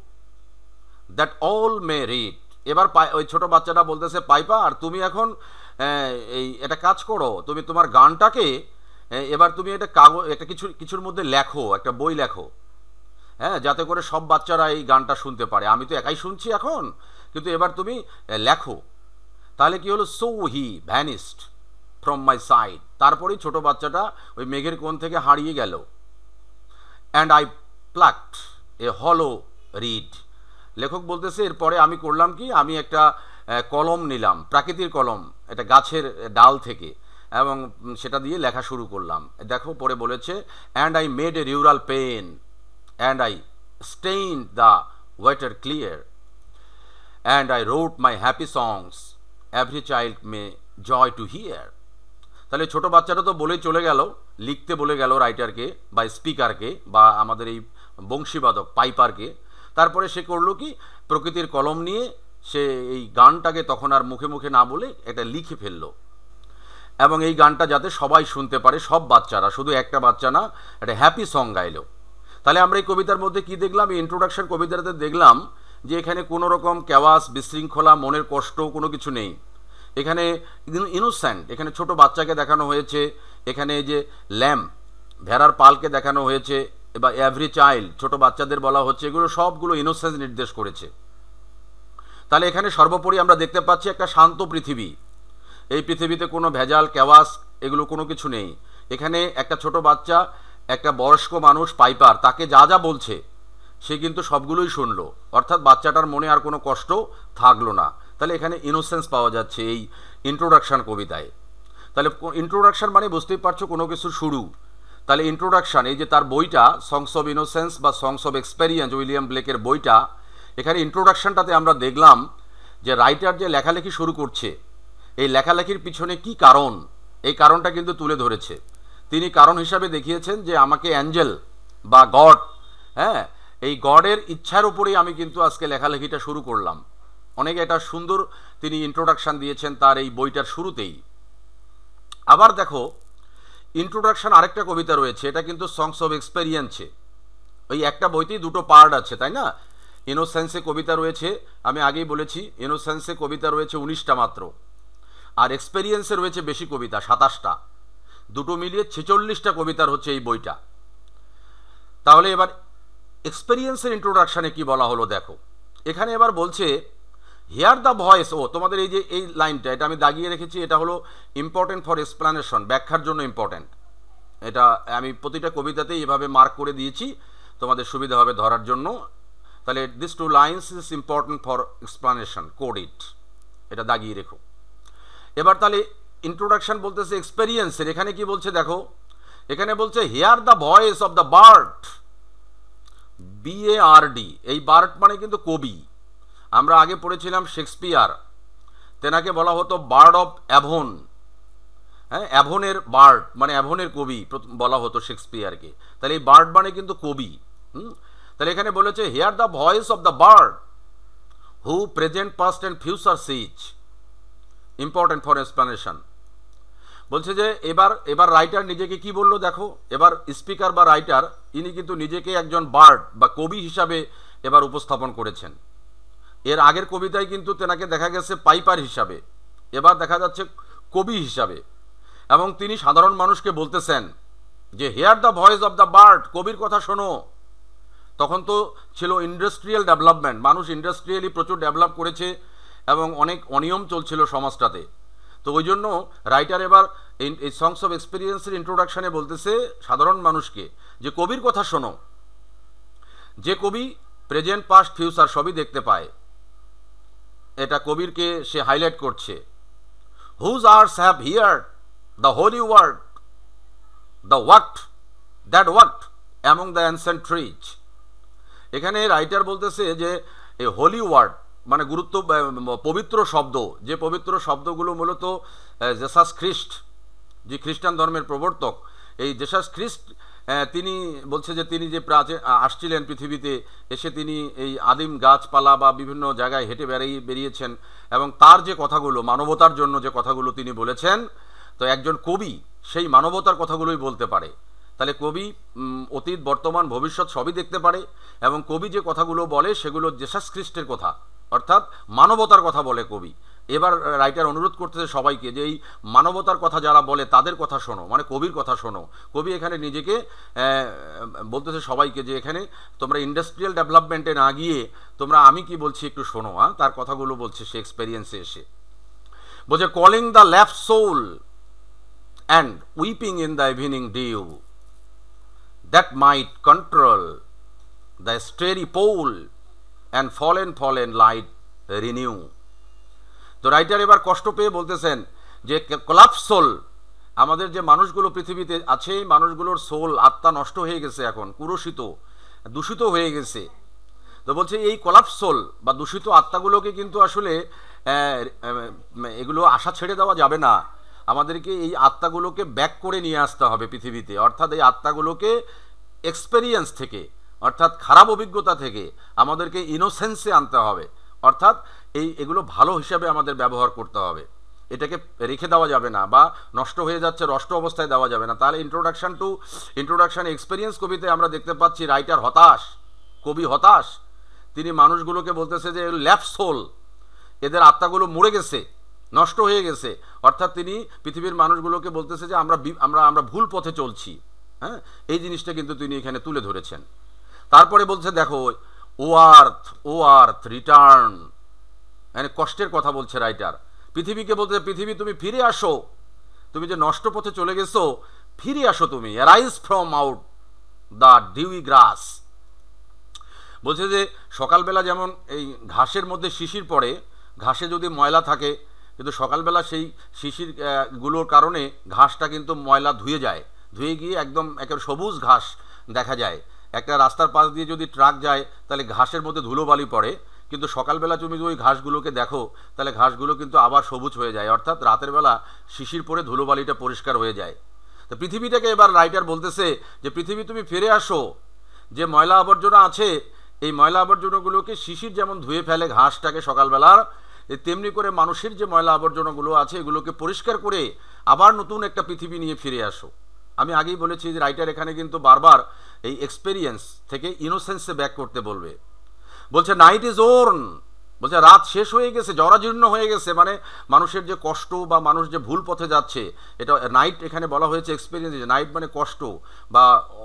that all may read এবার ওই ছোট বাচ্চাটা বলতেছে, পাইপার তুমি এখন এই একটা কাজ করো, তুমি তোমার গানটাকে এবার তুমি এটা কাগজ, একটা কিছুর মধ্যে লেখো, একটা বই লেখো, হ্যাঁ, যাতে করে সব বাচ্চারা এই গানটা শুনতে পারে। আমি তো একাই শুনছি এখন, কিন্তু এবার তুমি লেখো। তাহলে কি হলো, so he vanished from my side, তারপরেই ছোট বাচ্চাটা ওই মেঘের কোণ থেকে হারিয়ে গেল। অ্যান্ড আই প্লাকড এ হলো রিড, লেখক বলতেছে এরপরে আমি করলাম কি, আমি একটা কলম নিলাম, প্রাকৃতিক কলম, এটা গাছের ডাল থেকে, এবং সেটা দিয়ে লেখা শুরু করলাম। দেখো পরে বলেছে, and I made a rural pen and I stained the water clear and I wrote my happy songs every child may joy to hear. তাহলে ছোট বাচ্চাটা তো বলেই চলে গেল, লিখতে বলে গেল রাইটারকে বা স্পিকারকে বা আমাদের এই বংশীবাদক পাইপারকে। তারপরে সে করলো কি, প্রকৃতির কলম নিয়ে সে এই গানটাকে তখন আর মুখে মুখে না বলে এটা লিখে ফেললো, এবং এই গানটা যাতে সবাই শুনতে পারে, সব বাচ্চারা, শুধু একটা বাচ্চা না, একটা হ্যাপি সং গাইলো। তাহলে আমরা এই কবিতার মধ্যে কি দেখলাম, এই ইন্ট্রোডাকশন কবিতাতে দেখলাম যে এখানে কোনো রকম ক্যাওয়াস, বিশৃঙ্খলা, মনের কষ্ট কোনো কিছু নেই। এখানে ইনোসেন্ট, এখানে ছোট বাচ্চাকে দেখানো হয়েছে, এখানে যে ল্যাম্প, ভেড়ার পালকে দেখানো হয়েছে, বা এভরি চাইল্ড, ছোট বাচ্চাদের বলা হচ্ছে, এগুলো সবগুলো ইনোসেন্স নির্দেশ করেছে। তাহলে এখানে সর্বোপরি আমরা দেখতে পাচ্ছি একটা শান্ত পৃথিবী। এই পৃথিবীতে কোনো ভেজাল, ক্যাওয়াস এগুলো কোনো কিছু নেই। এখানে একটা ছোট বাচ্চা, একটা বয়স্ক মানুষ পাইপার, তাকে যা যা বলছে সে কিন্তু সবগুলোই শুনলো, অর্থাৎ বাচ্চাটার মনে আর কোনো কষ্ট থাকলো না। তাহলে এখানে ইনোসেন্স পাওয়া যাচ্ছে এই ইন্ট্রোডাকশান কবিতায়। তাহলে ইন্ট্রোডাকশান মানে বুঝতেই পারছো কোনো কিছুর শুরু। তাহলে ইন্ট্রোডাকশান, এই যে তার বইটা সংস অফ ইনোসেন্স বা সংস অফ এক্সপেরিয়েন্স, উইলিয়াম ব্লেকের বইটা, এখানে ইন্ট্রোডাকশানটাতে আমরা দেখলাম যে রাইটার যে লেখালেখি শুরু করছে, এই লেখালেখির পিছনে কি কারণ, এই কারণটা কিন্তু তুলে ধরেছে। তিনি কারণ হিসাবে দেখিয়েছেন যে আমাকে অ্যাঞ্জেল বা গড, হ্যাঁ, এই গডের ইচ্ছার উপরেই আমি কিন্তু আজকে লেখালেখিটা শুরু করলাম। অনেক এটা সুন্দর তিনি ইন্ট্রোডাকশান দিয়েছেন তার এই বইটার শুরুতেই। আবার দেখো ইন্ট্রোডাকশান আরেকটা কবিতা রয়েছে, এটা কিন্তু সংস অফ এক্সপেরিয়েন্সে, ওই একটা বইতেই দুটো পার্ট আছে, তাই না? ইনোসেন্সে কবিতা রয়েছে, আমি আগেই বলেছি ইনোসেন্সে কবিতা রয়েছে 19টা মাত্র, আর এক্সপেরিয়েন্সে রয়েছে বেশি কবিতা, 27টা, দুটো মিলিয়ে 46টা কবিতার হচ্ছে এই বইটা। তাহলে এবার এক্সপেরিয়েন্সের ইন্ট্রোডাকশানে কি বলা হলো দেখো, এখানে এবার বলছে হিয়ার দ্য ভয়েস। ও তোমাদের এই যে এই লাইনটা, এটা আমি দাগিয়ে রেখেছি, এটা হলো ইম্পর্টেন্ট ফর এক্সপ্লানেশন, ব্যাখ্যার জন্য ইম্পর্টেন্ট। এটা আমি প্রতিটা কবিতাতেই এভাবে মার্ক করে দিয়েছি, তোমাদের সুবিধা হবে ধরার জন্য। তাহলে this two lines is important for explanation, code it, এটা দাগিয়ে রেখো। এবার তাহলে ইন্ট্রোডাকশন বলতেছে এক্সপেরিয়েন্সের, এখানে কি বলছে দেখো, এখানে বলছে here the voice of the bird, BARD, এই বার্ড মানে কিন্তু কবি। আমরা আগে পড়েছিলাম শেক্সপিয়ার, তেনাকে বলা হতো বার্ড অফ অ্যাভন, হ্যাঁ, অ্যাভনের বার্ড মানে অ্যাভনের কবি বলা হতো শেক্সপিয়ারকে। তাহলে এই বার্ড মানে কিন্তু কবি। তাহলে এখানে বলেছে hear the voice of the bard who present, past and future sees, important for explanation. বলছে যে এবার রাইটার নিজেকে কি বললো দেখো, এবার স্পিকার বা রাইটার ইনি কিন্তু নিজেকে একজন বার্ড বা কবি হিসাবে এবার উপস্থাপন করেছেন। এর আগের কবিতায় কিন্তু তেনাকে দেখা গেছে পাইপার হিসাবে, এবার দেখা যাচ্ছে কবি হিসাবে, এবং তিনি সাধারণ মানুষকে বলতেছেন যে hear the voice of the bard, কবির কথা শোনো। তখন তো ছিল ইন্ডাস্ট্রিয়াল ডেভেলপমেন্ট, মানুষ ইন্ডাস্ট্রিয়ালি প্রচুর ডেভেলপ করেছে এবং অনেক অনিয়ম চলছিল সমাজটাতে। তো ওই জন্য রাইটার এবার এই সংস অফ এক্সপিরিয়েন্সের ইন্ট্রোডাকশানে বলতেছে সাধারণ মানুষকে যে কবির কথা শোনো, যে কবি প্রেজেন্ট, পাস্ট, ফিউচার সবই দেখতে পায়। এটা কবিরকে সে হাইলাইট করছে। Whose arts have heard the holy word, the walked that walked among the ancient trees. এখানে রাইটার বলতেছে যে এই হোলি ওয়ার্ড মানে পবিত্র শব্দ, যে পবিত্র শব্দগুলো মূলত জেসাস খ্রিস্ট, যে খ্রিস্টান ধর্মের প্রবর্তক, এই জেসাস খ্রিস্ট তিনি বলছে যে তিনি যে আসছিলেন পৃথিবীতে, এসে তিনি এই আদিম গাছপালা বা বিভিন্ন জায়গায় হেঁটে বেরিয়েছেন, এবং তার যে কথাগুলো মানবতার জন্য যে কথাগুলো তিনি বলেছেন, তো একজন কবি সেই মানবতার কথাগুলোই বলতে পারে। তাহলে কবি অতীত, বর্তমান, ভবিষ্যৎ সবই দেখতে পারে, এবং কবি যে কথাগুলো বলে সেগুলো জেসাস খ্রিস্টের কথা, অর্থাৎ মানবতার কথা বলে কবি। এবার রাইটার অনুরোধ করতেছে সবাইকে যে এই মানবতার কথা যারা বলে তাদের কথা শোনো, মানে কবির কথা শোনো। কবি এখানে নিজেকে বলতেছে সবাইকে যে এখানে তোমরা ইন্ডাস্ট্রিয়াল ডেভেলপমেন্টে না গিয়ে তোমরা আমি কি বলছি একটু শোনো। তার কথাগুলো বলছে সে এক্সপেরিয়েন্সে এসে। বলছে calling the left soul and weeping in the evening dew that might control the starry pole and fallen light renew. তো রাইটার এবার কষ্ট পেয়ে বলতেছেন যে কোলাপস সোল, আমাদের যে মানুষগুলো পৃথিবীতে আছে এই মানুষগুলোর সোল আত্মা নষ্ট হয়ে গেছে, এখন কুরুষিত দূষিত হয়ে গেছে। তো বলছে এই কোলাপস সোল বা দূষিত আত্মাগুলোকে কিন্তু আসলে এগুলো আশা ছেড়ে দেওয়া যাবে না, আমাদেরকে এই আত্মাগুলোকে ব্যাক করে নিয়ে আসতে হবে পৃথিবীতে। অর্থাৎ এই আত্মাগুলোকে এক্সপেরিয়েন্স থেকে, অর্থাৎ খারাপ অভিজ্ঞতা থেকে আমাদেরকে ইনোসেন্সে আনতে হবে। অর্থাৎ এগুলো ভালো হিসাবে আমাদের ব্যবহার করতে হবে, এটাকে রেখে দেওয়া যাবে না বা নষ্ট হয়ে যাচ্ছে নষ্ট অবস্থায় দেওয়া যাবে না। তাহলে ইন্ট্রোডাকশন এক্সপেরিয়েন্স কবিতে আমরা দেখতে পাচ্ছি রাইটার হতাশ, কবি হতাশ। তিনি মানুষগুলোকে বলতেছে যে লেফট সোল, এদের আত্মাগুলো মরে গেছে, নষ্ট হয়ে গেছে। অর্থাৎ তিনি পৃথিবীর মানুষগুলোকে বলতেছে যে আমরা ভুল পথে চলছি। হ্যাঁ, এই জিনিসটা কিন্তু তিনি এখানে তুলে ধরেছেন। তারপরে বলছে দেখো ও আর্থ রিটার্ন, মানে কষ্টের কথা বলছে রাইটার। পৃথিবীকে বলতে পৃথিবী তুমি ফিরে আসো, তুমি যে নষ্ট পথে চলে গেছো ফিরে আসো তুমি। Arise from out the dewy grass. বলছে যে সকালবেলা যেমন এই ঘাসের মধ্যে শিশির পড়ে, ঘাসে যদি ময়লা থাকে কিন্তু সকালবেলা সেই শিশির গুলোর কারণে ঘাসটা কিন্তু ময়লা ধুয়ে গিয়ে একদম একেবারে সবুজ ঘাস দেখা যায়। একটা রাস্তার পাশ দিয়ে যদি ট্রাক যায় তাহলে ঘাসের মধ্যে ধুলোবালি পড়ে, কিন্তু সকালবেলা তুমি যদি ওই ঘাসগুলোকে দেখো তাহলে ঘাসগুলো কিন্তু আবার সবুজ হয়ে যায়। অর্থাৎ রাতের বেলা শিশির পরে ধুলোবালিটা পরিষ্কার হয়ে যায়। তো পৃথিবীটাকে এবার রাইটার বলতেছে যে পৃথিবী তুমি ফিরে আসো, যে ময়লা আবর্জনা আছে এই ময়লা আবর্জনাগুলোকে শিশির যেমন ধুয়ে ফেলে ঘাসটাকে সকালবেলা, তেমনি করে মানুষের যে ময়লা আবর্জনাগুলো আছে এগুলোকে পরিষ্কার করে আবার নতুন একটা পৃথিবী নিয়ে ফিরে আসো। আমি আগেই বলেছি যে রাইটার এখানে কিন্তু বারবার এই এক্সপেরিয়েন্স থেকে ইনোসেন্সে ব্যাক করতে বলবে। বলছে নাইট ইজ ওর্ন, বলছে রাত শেষ হয়ে গেছে, জরাজীর্ণ হয়ে গেছে। মানে মানুষের যে কষ্ট বা মানুষ যে ভুল পথে যাচ্ছে, এটা নাইট এখানে বলা হয়েছে এক্সপেরিয়েন্স। নাইট মানে কষ্ট বা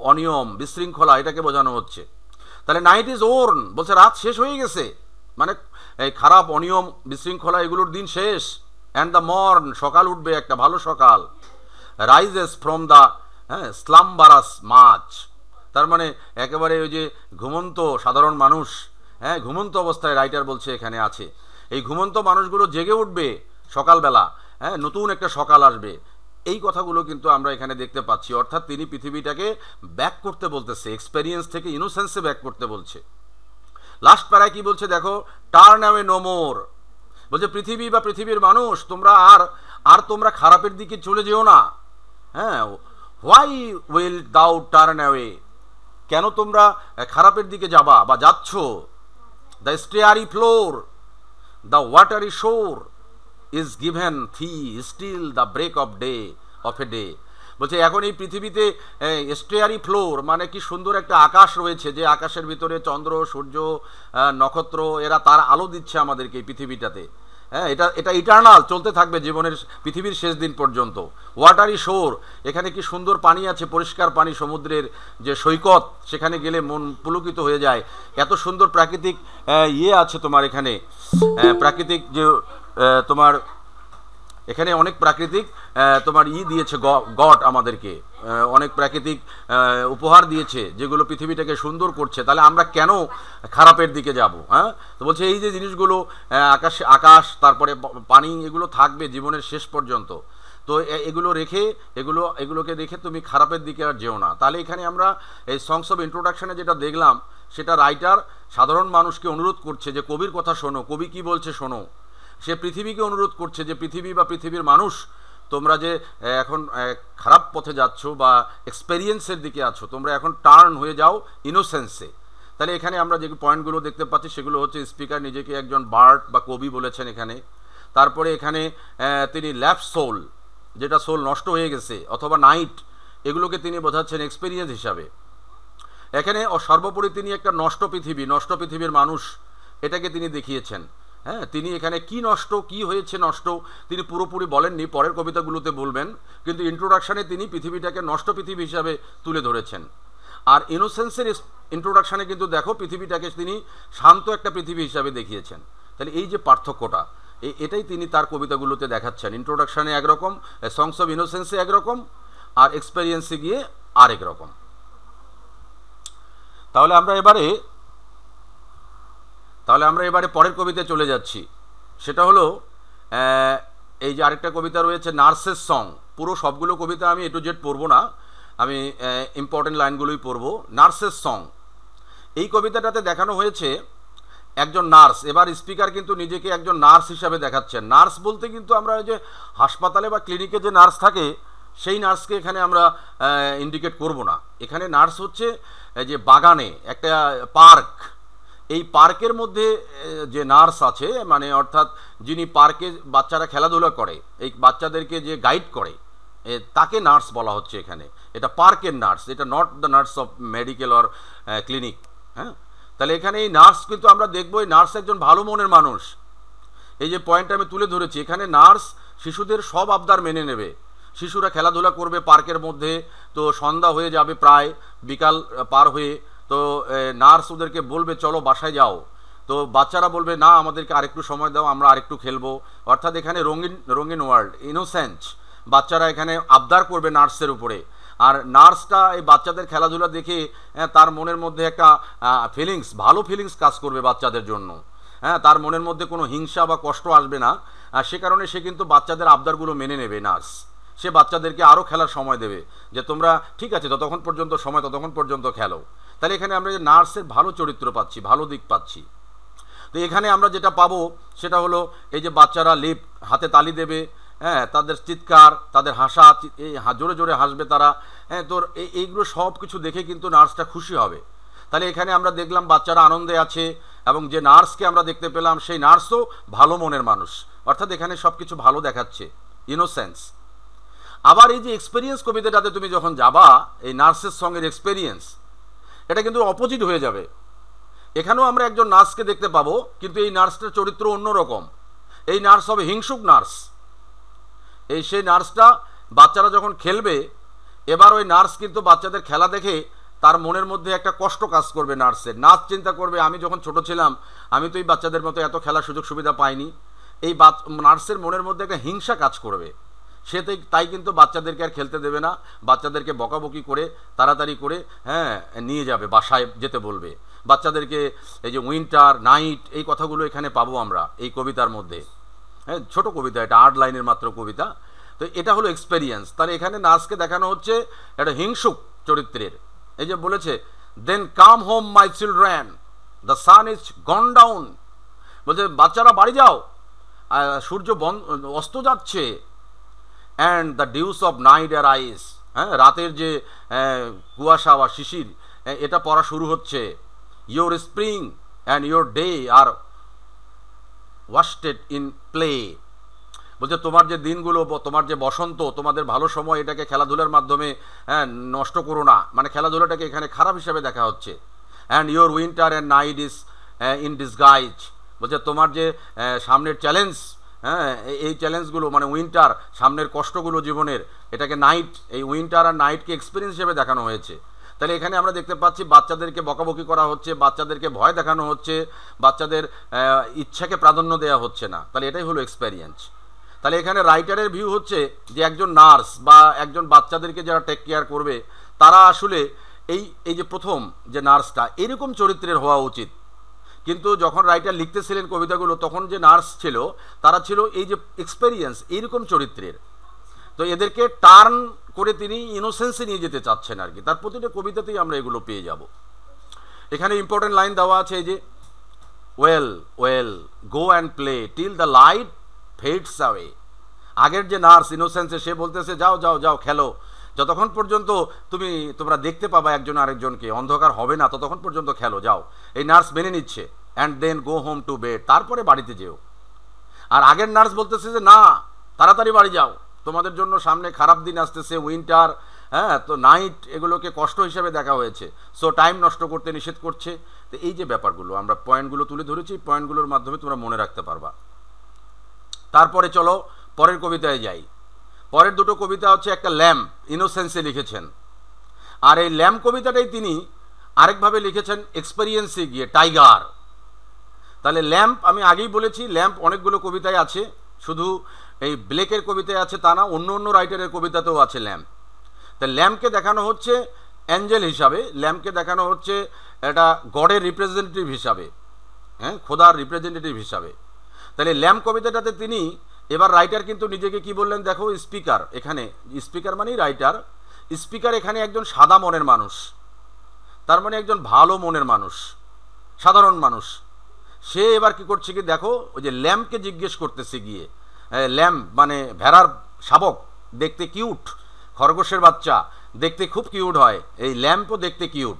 অনিয়ম বিশৃঙ্খলা, এটাকে বোঝানো হচ্ছে। তাহলে নাইট ইজ ওর্ন, বলছে রাত শেষ হয়ে গেছে, মানে এই খারাপ অনিয়ম বিশৃঙ্খলা এগুলোর দিন শেষ। অ্যান্ড দ্য মর্ন, সকাল উঠবে একটা ভালো সকাল। রাইজেস ফ্রম দ্য স্লাম্বারাস মাছ, তার মানে একেবারে ওই যে ঘুমন্ত সাধারণ মানুষ, ঘুমন্ত অবস্থায় রাইটার বলছে এখানে আছে। এই ঘুমন্ত মানুষগুলো জেগে উঠবে সকালবেলা, নতুন একটা সকাল আসবে। এই কথাগুলো কিন্তু আমরা এখানে দেখতে পাচ্ছি। অর্থাৎ তিনি পৃথিবীটাকে ব্যাক করতে বলতেছে, এক্সপেরিয়েন্স থেকে ইনোসেন্সে ব্যাক করতে বলছে। লাস্ট প্যারায় কি বলছে দেখো, টার্ন অ্যাওয়ে নো মোর। বলছে পৃথিবী বা পৃথিবীর মানুষ তোমরা আর তোমরা খারাপের দিকে চলে যেও না। Why will thou turn away, কেন তোমরা খারাপের দিকে যাবা বা যাচ্ছ। The starry floor the watery shore is given thee still the break of a day. বলছে এখন এই পৃথিবীতে স্টেয়ারি ফ্লোর মানে কি সুন্দর একটা আকাশ রয়েছে, যে আকাশের ভিতরে চন্দ্র সূর্য নক্ষত্র এরা তার আলো দিচ্ছে আমাদেরকে এই পৃথিবীটাতে। এটা ইটার্নাল, চলতে থাকবে জীবনের পৃথিবীর শেষ দিন পর্যন্ত। ওয়াটারি শোর, এখানে কি সুন্দর পানি আছে, পরিষ্কার পানি, সমুদ্রের যে সৈকত, সেখানে গেলে মন পুলকিত হয়ে যায়। এত সুন্দর প্রাকৃতিক আছে তোমার এখানে, প্রাকৃতিক যে তোমার এখানে অনেক প্রাকৃতিক তোমার দিয়েছে গড আমাদেরকে, অনেক প্রাকৃতিক উপহার দিয়েছে যেগুলো পৃথিবীটাকে সুন্দর করছে। তাহলে আমরা কেন খারাপের দিকে যাব? তো বলছে এই যে জিনিসগুলো আকাশ তারপরে পানি এগুলো থাকবে জীবনের শেষ পর্যন্ত। তো এগুলোকে রেখে তুমি খারাপের দিকে আর যেও না। তাহলে এখানে আমরা এই সংস অফ ইন্ট্রোডাকশনে যেটা দেখলাম, সেটা রাইটার সাধারণ মানুষকে অনুরোধ করছে যে কবির কথা শোনো, কবি কি বলছে শোনো। সে পৃথিবীকে অনুরোধ করছে যে পৃথিবী বা পৃথিবীর মানুষ তোমরা যে এখন খারাপ পথে যাচ্ছ বা এক্সপেরিয়েন্সের দিকে আছো, তোমরা এখন টার্ন হয়ে যাও ইনোসেন্সে। তাহলে এখানে আমরা যে পয়েন্টগুলো দেখতে পাচ্ছি সেগুলো হচ্ছে স্পিকার নিজেকে একজন বার্ড বা কবি বলেছেন এখানে। তারপরে এখানে তিনি ল্যাফট সোল, যেটা সোল নষ্ট হয়ে গেছে, অথবা নাইট, এগুলোকে তিনি বোঝাচ্ছেন এক্সপেরিয়েন্স হিসাবে। এখানে সর্বোপরি তিনি একটা নষ্ট পৃথিবীর মানুষ এটাকে তিনি দেখিয়েছেন। হ্যাঁ, তিনি এখানে কি নষ্ট, কি হয়েছে নষ্ট, তিনি পুরোপুরি বলেননি, পরের কবিতাগুলোতে বলবেন, কিন্তু ইন্ট্রোডাকশানে তিনি পৃথিবীটাকে নষ্ট পৃথিবী হিসাবে তুলে ধরেছেন। আর ইনোসেন্সের ইন্ট্রোডাকশানে কিন্তু দেখো পৃথিবীটাকে তিনি শান্ত একটা পৃথিবী হিসাবে দেখিয়েছেন। তাহলে এই যে পার্থক্যটা, এটাই তিনি তার কবিতাগুলোতে দেখাচ্ছেন। ইন্ট্রোডাকশানে একরকম, সংস অফ ইনোসেন্সে একরকম, আর এক্সপেরিয়েন্সে গিয়ে আরেক রকম। তাহলে আমরা এবারে পরের কবিতায় চলে যাচ্ছি। সেটা হলো এই যে আরেকটা কবিতা রয়েছে নার্সেস সং। পুরো সবগুলো কবিতা আমি A to Z পড়বো না, আমি ইম্পর্টেন্ট লাইনগুলোই পড়বো। নার্সেস সং, এই কবিতাটাতে দেখানো হয়েছে একজন নার্স। এবার স্পিকার কিন্তু নিজেকে একজন নার্স হিসাবে দেখাচ্ছেন। নার্স বলতে কিন্তু আমরা ওই যে হাসপাতালে বা ক্লিনিকে যে নার্স থাকে সেই নার্সকে এখানে আমরা ইন্ডিকেট করব না। এখানে নার্স হচ্ছে যে বাগানে একটা পার্ক, এই পার্কের মধ্যে যে নার্স আছে, মানে অর্থাৎ যিনি পার্কে বাচ্চারা খেলাধুলা করে, এই বাচ্চাদেরকে যে গাইড করে, তাকে নার্স বলা হচ্ছে এখানে। এটা পার্কের নার্স, এটা not the nurse of medical or clinic. হ্যাঁ, তাহলে এখানে এই নার্স কিন্তু আমরা দেখবো এই নার্স একজন ভালো মনের মানুষ। এই যে পয়েন্টটা আমি তুলে ধরেছি, এখানে নার্স শিশুদের সব আবদার মেনে নেবে। শিশুরা খেলাধুলা করবে পার্কের মধ্যে, তো সন্ধ্যা হয়ে যাবে প্রায়, বিকাল পার হয়ে, তো নার্স ওদেরকে বলবে চলো বাসায় যাও। তো বাচ্চারা বলবে না, আমাদেরকে আরেকটু সময় দাও, আমরা আরেকটু খেলবো। অর্থাৎ এখানে রঙিন ওয়ার্ল্ড, ইনোসেন্স। বাচ্চারা এখানে আবদার করবে নার্সের উপরে, আর নার্সটা এই বাচ্চাদের খেলাধুলা দেখে তার মনের মধ্যে একটা ফিলিংস, ভালো ফিলিংস কাজ করবে বাচ্চাদের জন্য। হ্যাঁ, তার মনের মধ্যে কোনো হিংসা বা কষ্ট আসবে না, সে কারণে সে কিন্তু বাচ্চাদের আবদারগুলো মেনে নেবে নার্স। সে বাচ্চাদেরকে আরও খেলার সময় দেবে, যে তোমরা ঠিক আছে যতক্ষণ পর্যন্ত সময় ততক্ষণ পর্যন্ত খেলো। তাহলে এখানে আমরা যে নার্সের ভালো চরিত্র পাচ্ছি, ভালো দিক পাচ্ছি। তো এখানে আমরা যেটা পাবো সেটা হলো এই যে বাচ্চারা লিপ, হাতে তালি দেবে, হ্যাঁ, তাদের চিৎকার, তাদের হাসা, এই জোরে জোরে হাসবে তারা। হ্যাঁ, তোর এইগুলো সব কিছু দেখে কিন্তু নার্সটা খুশি হবে। তাহলে এখানে আমরা দেখলাম বাচ্চারা আনন্দে আছে, এবং যে নার্সকে আমরা দেখতে পেলাম সেই নার্সও ভালো মনের মানুষ। অর্থাৎ এখানে সব কিছু ভালো দেখাচ্ছে, ইনোসেন্স। আবার এই যে এক্সপেরিয়েন্স কবিতাটাতে তুমি যখন যাবা, এই নার্সের সঙ্গের এক্সপেরিয়েন্স, এটা কিন্তু অপোজিট হয়ে যাবে। এখানেও আমরা একজন নার্সকে দেখতে পাবো, কিন্তু এই নার্সটার চরিত্র অন্যরকম। এই নার্স হবে হিংসুক নার্স। সেই নার্সটা বাচ্চারা যখন খেলবে, এবার ওই নার্স কিন্তু বাচ্চাদের খেলা দেখে তার মনের মধ্যে একটা কষ্ট কাজ করবে নার্সের। নার্স চিন্তা করবে, আমি যখন ছোট ছিলাম আমি তো এই বাচ্চাদের মতো এত খেলার সুযোগ সুবিধা পাইনি। এই নার্সের মনের মধ্যে একটা হিংসা কাজ করবে। সে তাই কিন্তু বাচ্চাদেরকে আর খেলতে দেবে না, বাচ্চাদেরকে বকাবকি করে তাড়াতাড়ি করে নিয়ে যাবে, বাসায় যেতে বলবে বাচ্চাদেরকে। এই যে উইন্টার নাইট, এই কথাগুলো এখানে পাবো আমরা এই কবিতার মধ্যে। হ্যাঁ, ছোট কবিতা, এটা 8 লাইনের মাত্র কবিতা। তো এটা হলো এক্সপেরিয়েন্স। তাহলে এখানে নার্সকে দেখানো হচ্ছে একটা হিংসুক চরিত্রের। এই যে বলেছে, then come home my children, the sun is gone down. বলছে বাচ্চারা বাড়ি যাও, সূর্য অস্ত যাচ্ছে। And the dews of night arise, হ্যাঁ, রাতের যে কুয়াশা বা শিশির, এটা পড়া শুরু হচ্ছে। Your spring and your day are wasted in play. বলছে তোমার যে দিনগুলো, তোমার যে বসন্ত, তোমাদের ভালো সময়, এটাকে খেলাধুলার মাধ্যমে নষ্ট করো না। মানে খেলাধুলাটাকে এখানে খারাপ হিসাবে দেখা হচ্ছে। And your winter and night is in disguise. বলছে তোমার যে সামনের চ্যালেঞ্জ, হ্যাঁ, এই চ্যালেঞ্জগুলো মানে উইন্টার, সামনের কষ্টগুলো জীবনের, এটাকে নাইট, এই উইন্টার আর নাইটকে এক্সপিরিয়েন্স হিসেবে দেখানো হয়েছে। তাহলে এখানে আমরা দেখতে পাচ্ছি বাচ্চাদেরকে বকাবকি করা হচ্ছে, বাচ্চাদেরকে ভয় দেখানো হচ্ছে, বাচ্চাদের ইচ্ছাকে প্রাধান্য দেওয়া হচ্ছে না। তাহলে এটাই হলো এক্সপেরিয়েন্স। তাহলে এখানে রাইটারের ভিউ হচ্ছে যে একজন নার্স বা একজন বাচ্চাদেরকে যারা টেক কেয়ার করবে, তারা আসলে এই যে প্রথম যে নার্সটা, এরকম চরিত্রের হওয়া উচিত। কিন্তু যখন রাইটার লিখতেছিলেন কবিতাগুলো, তখন যে নার্স ছিল তারা ছিল এই যে এক্সপেরিয়েন্স, এইরকম চরিত্রের। তো এদেরকে টার্ন করে তিনি ইনোসেন্সে নিয়ে যেতে চাচ্ছেন আর কি। তার প্রতিটা কবিতাতেই আমরা এগুলো পেয়ে যাব। এখানে ইম্পর্টেন্ট লাইন দেওয়া আছে, এই যে well well go and play till the light fades away. আগের যে নার্স ইনোসেন্সে, সে বলতেছে যাও যাও যাও খেলো, যতক্ষণ পর্যন্ত তোমরা দেখতে পাবা একজন আরেকজনকে, অন্ধকার হবে না, ততক্ষণ পর্যন্ত খেলো, যাও। এই নার্স মেনে নিচ্ছে। And then go home to bed, তারপরে বাড়িতে যেও। আর আগের নার্স বলতেছে যে না, তাড়াতাড়ি বাড়ি যাও, তোমাদের জন্য সামনে খারাপ দিন আসতেছে, উইন্টার, হ্যাঁ, তো নাইট এগুলোকে কষ্ট হিসাবে দেখা হয়েছে, সো টাইম নষ্ট করতে নিষেধ করছে। তো এই যে ব্যাপারগুলো আমরা পয়েন্টগুলো তুলে ধরেছি, পয়েন্টগুলোর মাধ্যমে তোমরা মনে রাখতে পারবা। তারপরে চলো পরের কবিতায় যাই। পরের দুটো কবিতা হচ্ছে একটা ল্যাম্প, ইনোসেন্সে লিখেছেন, আর এই ল্যাম্প কবিতাটাই তিনি আরেকভাবে লিখেছেন এক্সপেরিয়েন্সে গিয়ে, টাইগার। তাহলে ল্যাম্প আমি আগেই বলেছি, ল্যাম্প অনেকগুলো কবিতায় আছে, শুধু এই ব্লেকের কবিতায় আছে তা না, অন্য অন্য রাইটারের কবিতাতেও আছে ল্যাম্প। তা ল্যাম্পকে দেখানো হচ্ছে অ্যাঞ্জেল হিসাবে, ল্যাম্পকে দেখানো হচ্ছে এটা গডের রিপ্রেজেন্টেটিভ হিসাবে, হ্যাঁ, খোদার রিপ্রেজেন্টেটিভ হিসাবে। তাহলে ল্যাম্প কবিতাটাতে তিনি এবার রাইটার কিন্তু নিজেকে কি বললেন দেখো, স্পিকার। এখানে স্পিকার মানেই রাইটার। স্পিকার এখানে একজন সাদা মনের মানুষ, তার মানে একজন ভালো মনের মানুষ, সাধারণ মানুষ। সে এবার কি করছে কি দেখো, ওই যে ল্যাম্পকে জিজ্ঞেস করতেছে গিয়ে, ল্যাম্প মানে ভেড়ার শাবক, দেখতে কিউট, খরগোশের বাচ্চা দেখতে খুব কিউট হয়, এই ল্যাম্পও দেখতে কিউট।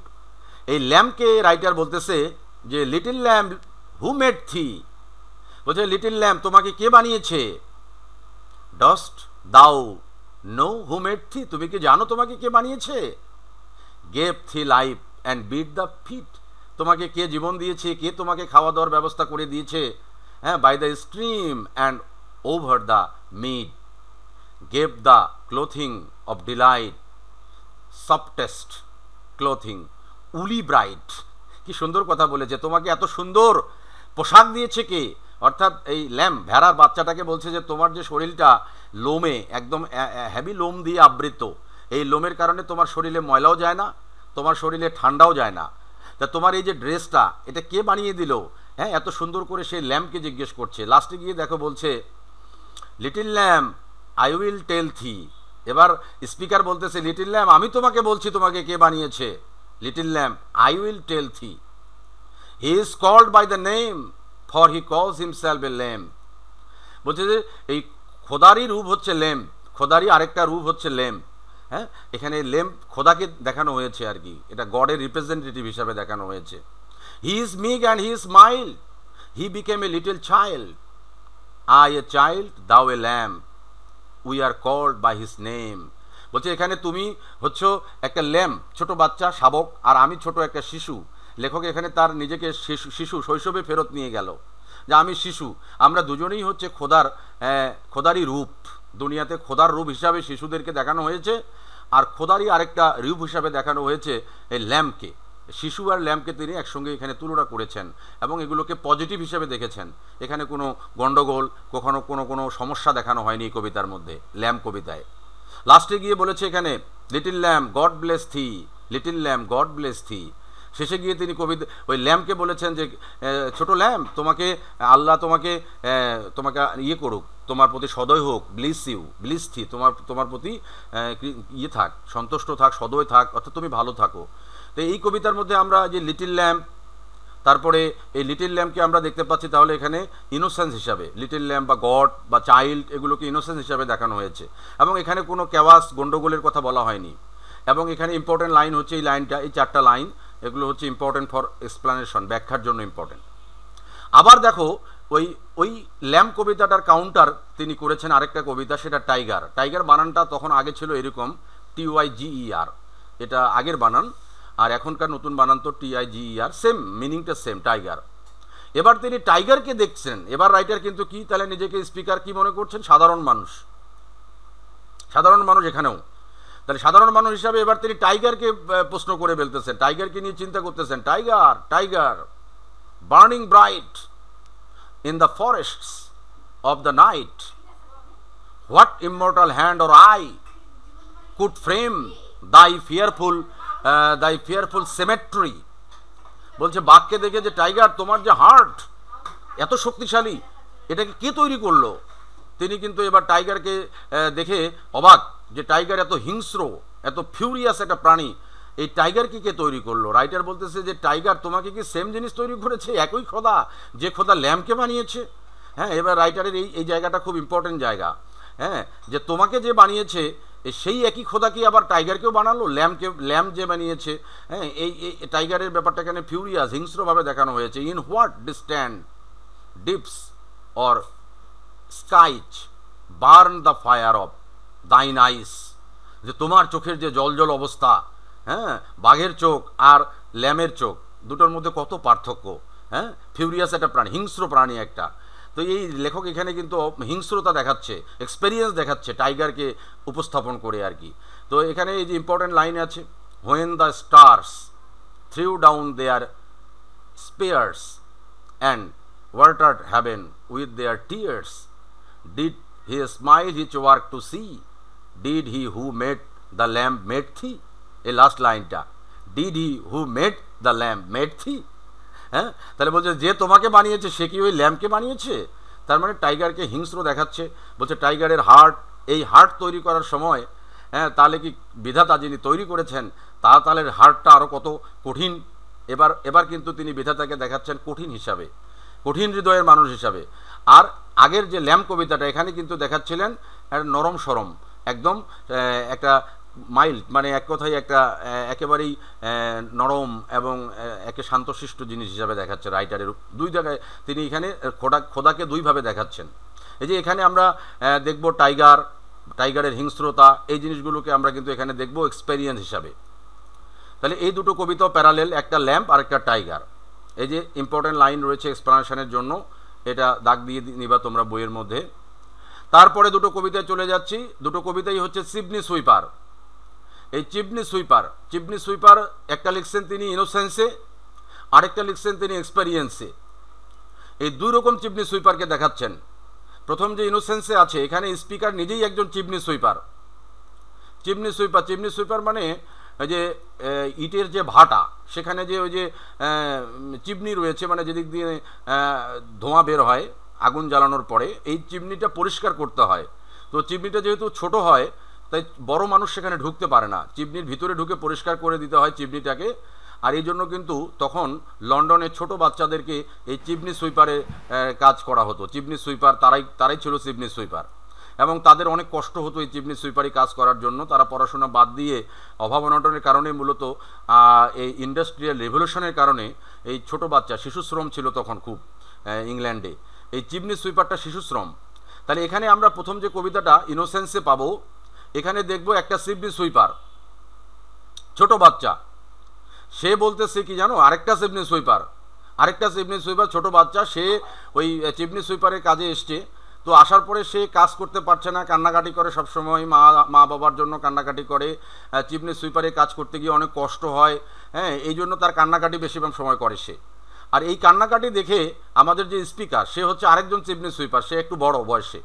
এই ল্যাম্পকে রাইটার বলতেছে যে লিটল ল্যাম্প হু মেড থি, বলছে লিটল ল্যাম্প তোমাকে কে বানিয়েছে? ডস্ট দাও নো হু মেড থি, তুমি কি জানো তোমাকে কে বানিয়েছে? Gave thee life and bid the feed, তোমাকে কে জীবন দিয়েছে, কে তোমাকে খাওয়া দাওয়ার ব্যবস্থা করে দিয়েছে? হ্যাঁ, by the stream and over the mead, gave the clothing of delight, softest clothing woolly bright. কি সুন্দর কথা বলেছে, তোমাকে এত সুন্দর পোশাক দিয়েছে কে? অর্থাৎ এই ল্যাম্প ভেড়ার বাচ্চাটাকে বলছে যে তোমার যে শরীরটা লোমে একদম হেভি লোম দিয়ে আবৃত, এই লোমের কারণে তোমার শরীরে ময়লাও যায় না, তোমার শরীরে ঠান্ডাও যায় না। তা তোমার এই যে ড্রেসটা, এটা কে বানিয়ে দিল? হ্যাঁ, এত সুন্দর করে সেই ল্যাম্পকে জিজ্ঞেস করছে। লাস্টে গিয়ে দেখো বলছে little lamp I will tell thee, এবার স্পিকার বলতেছে লিটল ল্যাম্প আমি তোমাকে বলছি তোমাকে কে বানিয়েছে। Little lamp I will tell thee, he is called by the name for he calls himself A lamp. বলছে যে এই খোদারই রূপ হচ্ছে ল্যাম্প, খোদারই আরেকটা রূপ হচ্ছে ল্যাম্প। হ্যাঁ, এখানে ল্যাম্প খোদাকে দেখানো হয়েছে আর কি, এটা গডের রিপ্রেজেন্টেটিভ হিসাবে দেখানো হয়েছে। He is meek and he is smile, he became a little child, I a child thou a lamp, we are called by his name. বলছে এখানে তুমি হচ্ছ একটা ল্যাম্প, ছোট বাচ্চা শাবক, আর আমি ছোট একটা শিশু। লেখক এখানে তার নিজেকে শিশু শৈশবে ফেরত নিয়ে গেল, যে আমি শিশু। আমরা দুজনেই হচ্ছে খোদারই রূপ, দুনিয়াতে খোদার রূপ হিসাবে শিশুদেরকে দেখানো হয়েছে, আর খোদারই আরেকটা রূপ হিসাবে দেখানো হয়েছে এই ল্যাম্পকে। শিশু আর ল্যাম্পকে তিনি একসঙ্গে এখানে তুলনা করেছেন এবং এগুলোকে পজিটিভ হিসাবে দেখেছেন। এখানে কোনো গণ্ডগোল, কখনো কোনো সমস্যা দেখানো হয়নি এই কবিতার মধ্যে, ল্যাম্প কবিতায়। লাস্টে গিয়ে বলেছে এখানে লিটল ল্যাম্প গড ব্লেস থি, লিটল ল্যাম্প গড ব্লেস থি। শেষে গিয়ে তিনি কবিতা ওই ল্যাম্পকে বলেছেন যে ছোট ল্যাম্প তোমাকে আল্লাহ তোমাকে ইয়ে করুক, তোমার প্রতি সদয় হোক, ব্লিস ইউ, ব্লিস থি, তোমার প্রতি ইয়ে থাক, সন্তুষ্ট থাক, সদয় থাক, অর্থাৎ তুমি ভালো থাকো। তো এই কবিতার মধ্যে আমরা যে লিটল ল্যাম্প, তারপরে এই লিটল ল্যাম্পকে আমরা দেখতে পাচ্ছি তাহলে এখানে ইনোসেন্স হিসাবে, লিটল ল্যাম্প বা গড বা চাইল্ড এগুলোকে ইনোসেন্স হিসাবে দেখানো হয়েছে, এবং এখানে কোনো কেওয়াস গণ্ডগোলের কথা বলা হয়নি। এবং এখানে ইম্পর্টেন্ট লাইন হচ্ছে এই লাইনটা, এই চারটা লাইন, এগুলো হচ্ছে ইম্পর্টেন্ট ফর এক্সপ্লানেশন, ব্যাখ্যার জন্য ইম্পর্টেন্ট। আবার দেখো ওই ল্যাম্প কবিতাটার কাউন্টার তিনি করেছেন আরেকটা কবিতা, সেটা টাইগার। টাইগার বানানটা তখন আগে ছিল এরকম TYGER, এটা আগের বানান, আর এখনকার নতুন বানান তো TIGER, সেম মিনিংটা সেম, টাইগার। এবার তিনি টাইগারকে দেখছেন, এবার রাইটার কিন্তু কি তাহলে নিজেকে স্পিকার কি মনে করছেন? সাধারণ মানুষ, সাধারণ মানুষ এখানেও। তাহলে সাধারণ মানুষ হিসাবে এবার তিনি টাইগারকে প্রশ্ন করে ফেলতেছেন, টাইগারকে নিয়ে চিন্তা করতেছেন। Tiger, tiger burning bright in the forests of the night, what immortal hand or eye could frame thy fearful symmetry? বলছে বাঘকে দেখে যে টাইগার তোমার যে হার্ট এত শক্তিশালী, এটাকে কে তৈরি করলো? তিনি কিন্তু এবার টাইগারকে দেখে অবাক, যে টাইগার এত হিংস্র, এত ফিউরিয়াস একটা প্রাণী, এই টাইগারকে কে তৈরি করলো? রাইটার বলতেছে যে টাইগার তোমাকে কি সেম জিনিস তৈরি করেছে, একই খোদা, যে খোদা ল্যাম্পকে বানিয়েছে। হ্যাঁ, এবার রাইটারের এই জায়গাটা খুব ইম্পর্টেন্ট জায়গা। হ্যাঁ, যে তোমাকে যে বানিয়েছে সেই একই খোদাকে আবার টাইগারকেও বানালো, ল্যাম্প যে বানিয়েছে। হ্যাঁ, এই টাইগারের ব্যাপারটা এখানে ফিউরিয়াস, হিংস্রভাবে দেখানো হয়েছে। In what distant deeps or skies burn the fire of thine eyes, যে তোমার চোখের যে জল অবস্থা, হ্যাঁ, বাঘের চোখ আর ল্যামের চোখ দুটোর মধ্যে কত পার্থক্য, হ্যাঁ, ফিউরিয়াস একটা প্রাণী, হিংস্র প্রাণী একটা। তো এই লেখক এখানে কিন্তু হিংস্রতা দেখাচ্ছে, এক্সপেরিয়েন্স দেখাচ্ছে টাইগারকে উপস্থাপন করে আর কি। তো এখানে এই যে ইম্পর্টেন্ট লাইন আছে, when the stars threw down their spears and watered heaven with their tears, did he smile his work to see, did he who made the lamp made thee. এই লাস্ট লাইনটা, did he who made the lamp made thee, হ্যাঁ, তাহলে বলছে যে তোমাকে বানিয়েছে সে কি ওই ল্যাম্পকে বানিয়েছে? তার মানে টাইগারকে হিংস্র দেখাচ্ছে। বলছে টাইগারের হার্ট, এই হার্ট তৈরি করার সময়, হ্যাঁ, তাহলে কি বিধাতা যিনি তৈরি করেছেন তাহলে হার্টটা আরও কত কঠিন। এবার কিন্তু তিনি বিধাতাকে দেখাচ্ছেন কঠিন হিসাবে, কঠিন হৃদয়ের মানুষ হিসাবে। আর আগের যে ল্যাম্প কবিতাটা, এখানে কিন্তু দেখাচ্ছিলেন নরম সরম, একদম একটা মাইল্ড, মানে এক কথায় একটা একেবারেই নরম এবং একে শান্তশিষ্ট জিনিস হিসাবে দেখাচ্ছে রাইটারের। দুই জায়গায় তিনি এখানে খোদাকে দুইভাবে দেখাচ্ছেন। এই যে এখানে আমরা দেখব টাইগারের হিংস্রতা, এই জিনিসগুলোকে আমরা কিন্তু এখানে দেখব এক্সপেরিয়েন্স হিসাবে। তাহলে এই দুটো কবিতাও প্যারালেল, একটা ল্যাম্প আর একটা টাইগার। এই যে ইম্পর্টেন্ট লাইন রয়েছে এক্সপ্লানেশনের জন্য, এটা দাগ দিয়ে নিবা তোমরা বইয়ের মধ্যে। তারপরে দুটো কবিতায় চলে যাচ্ছি, দুটো কবিতাই হচ্ছে চিমনি সুইপার। এই চিমনি সুইপার একটা লিখছেন তিনি ইনোসেন্সে, আরেকটা লিখছেন তিনি এক্সপেরিয়েন্সে। এই দুই রকম চিমনি সুইপারকে দেখাচ্ছেন। প্রথম যে ইনোসেন্সে আছে, এখানে স্পিকার নিজেই একজন চিমনি সুইপার মানে ওই যে ইটের যে ভাটা, সেখানে যে ওই যে চিমনি রয়েছে, মানে যেদিক দিয়ে ধোঁয়া বের হয় আগুন জ্বালানোর পরে, এই চিমনিটা পরিষ্কার করতে হয়। তো চিমনিটা যেহেতু ছোট হয়, তাই বড় মানুষ সেখানে ঢুকতে পারে না, চিমনির ভিতরে ঢুকে পরিষ্কার করে দিতে হয় চিমনিটাকে। আর এই জন্য কিন্তু তখন লন্ডনের ছোট বাচ্চাদেরকে এই চিমনি সুইপারে কাজ করা হতো। চিমনি সুইপার তারাই ছিল চিমনি সুইপার, এবং তাদের অনেক কষ্ট হতো এই চিমনি সুইপারি কাজ করার জন্য। তারা পড়াশোনা বাদ দিয়ে অভাব অনটনের কারণে, মূলত এই ইন্ডাস্ট্রিয়াল রেভলিউশনের কারণে এই ছোট বাচ্চা, শিশুশ্রম ছিল তখন খুব ইংল্যান্ডে, এই চিমনি সুইপারটা শিশুশ্রম। তাহলে এখানে আমরা প্রথম যে কবিতাটা ইনোসেন্সে পাবো, এখানে দেখব একটা চিমনি সুইপার, ছোট বাচ্চা, সে বলতেছে কি জানো, আরেকটা চিমনি সুইপার ছোট বাচ্চা, সে ওই চিমনি সুইপারের কাজে এসছে। তো আসার পরে সে কাজ করতে পারছে না, কান্নাকাটি করে সবসময়, মা বাবার জন্য কান্নাকাটি করে। চিমনি সুইপারে কাজ করতে গিয়ে অনেক কষ্ট হয়, হ্যাঁ, এই জন্য তার কান্নাকাটি বেশিরভাগ সময় করে সে। আর এই কান্নাকাটি দেখে আমাদের যে স্পিকার, সে হচ্ছে আরেকজন চিমনি সুইপার, সে একটু বড় বয়সে।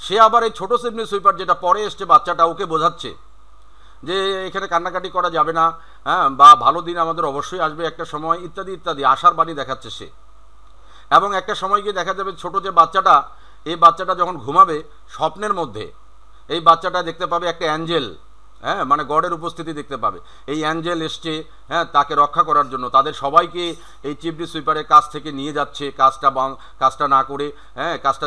সে আবার এই ছোট চিমনি সুইপার যেটা পরে এসছে বাচ্চাটা, ওকে বোঝাচ্ছে যে এখানে কান্নাকাটি করা যাবে না, হ্যাঁ, বা ভালো দিন আমাদের অবশ্যই আসবে একটা সময়, ইত্যাদি ইত্যাদি আশার বাণী দেখাচ্ছে সে। এবং একটা সময় গিয়ে দেখা যাবে ছোট যে বাচ্চাটা, এই বাচ্চাটা যখন ঘুমাবে স্বপ্নের মধ্যে, এই বাচ্চাটা দেখতে পাবে একটা অ্যাঞ্জেল, হ্যাঁ, মানে গডের উপস্থিতি দেখতে পাবে। এই অ্যাঞ্জেল এসছে, হ্যাঁ, তাকে রক্ষা করার জন্য। তাদের সবাইকে এই চিমনি সুইপারের কাজ থেকে নিয়ে যাচ্ছে, কাজটা না করে, হ্যাঁ, কাজটা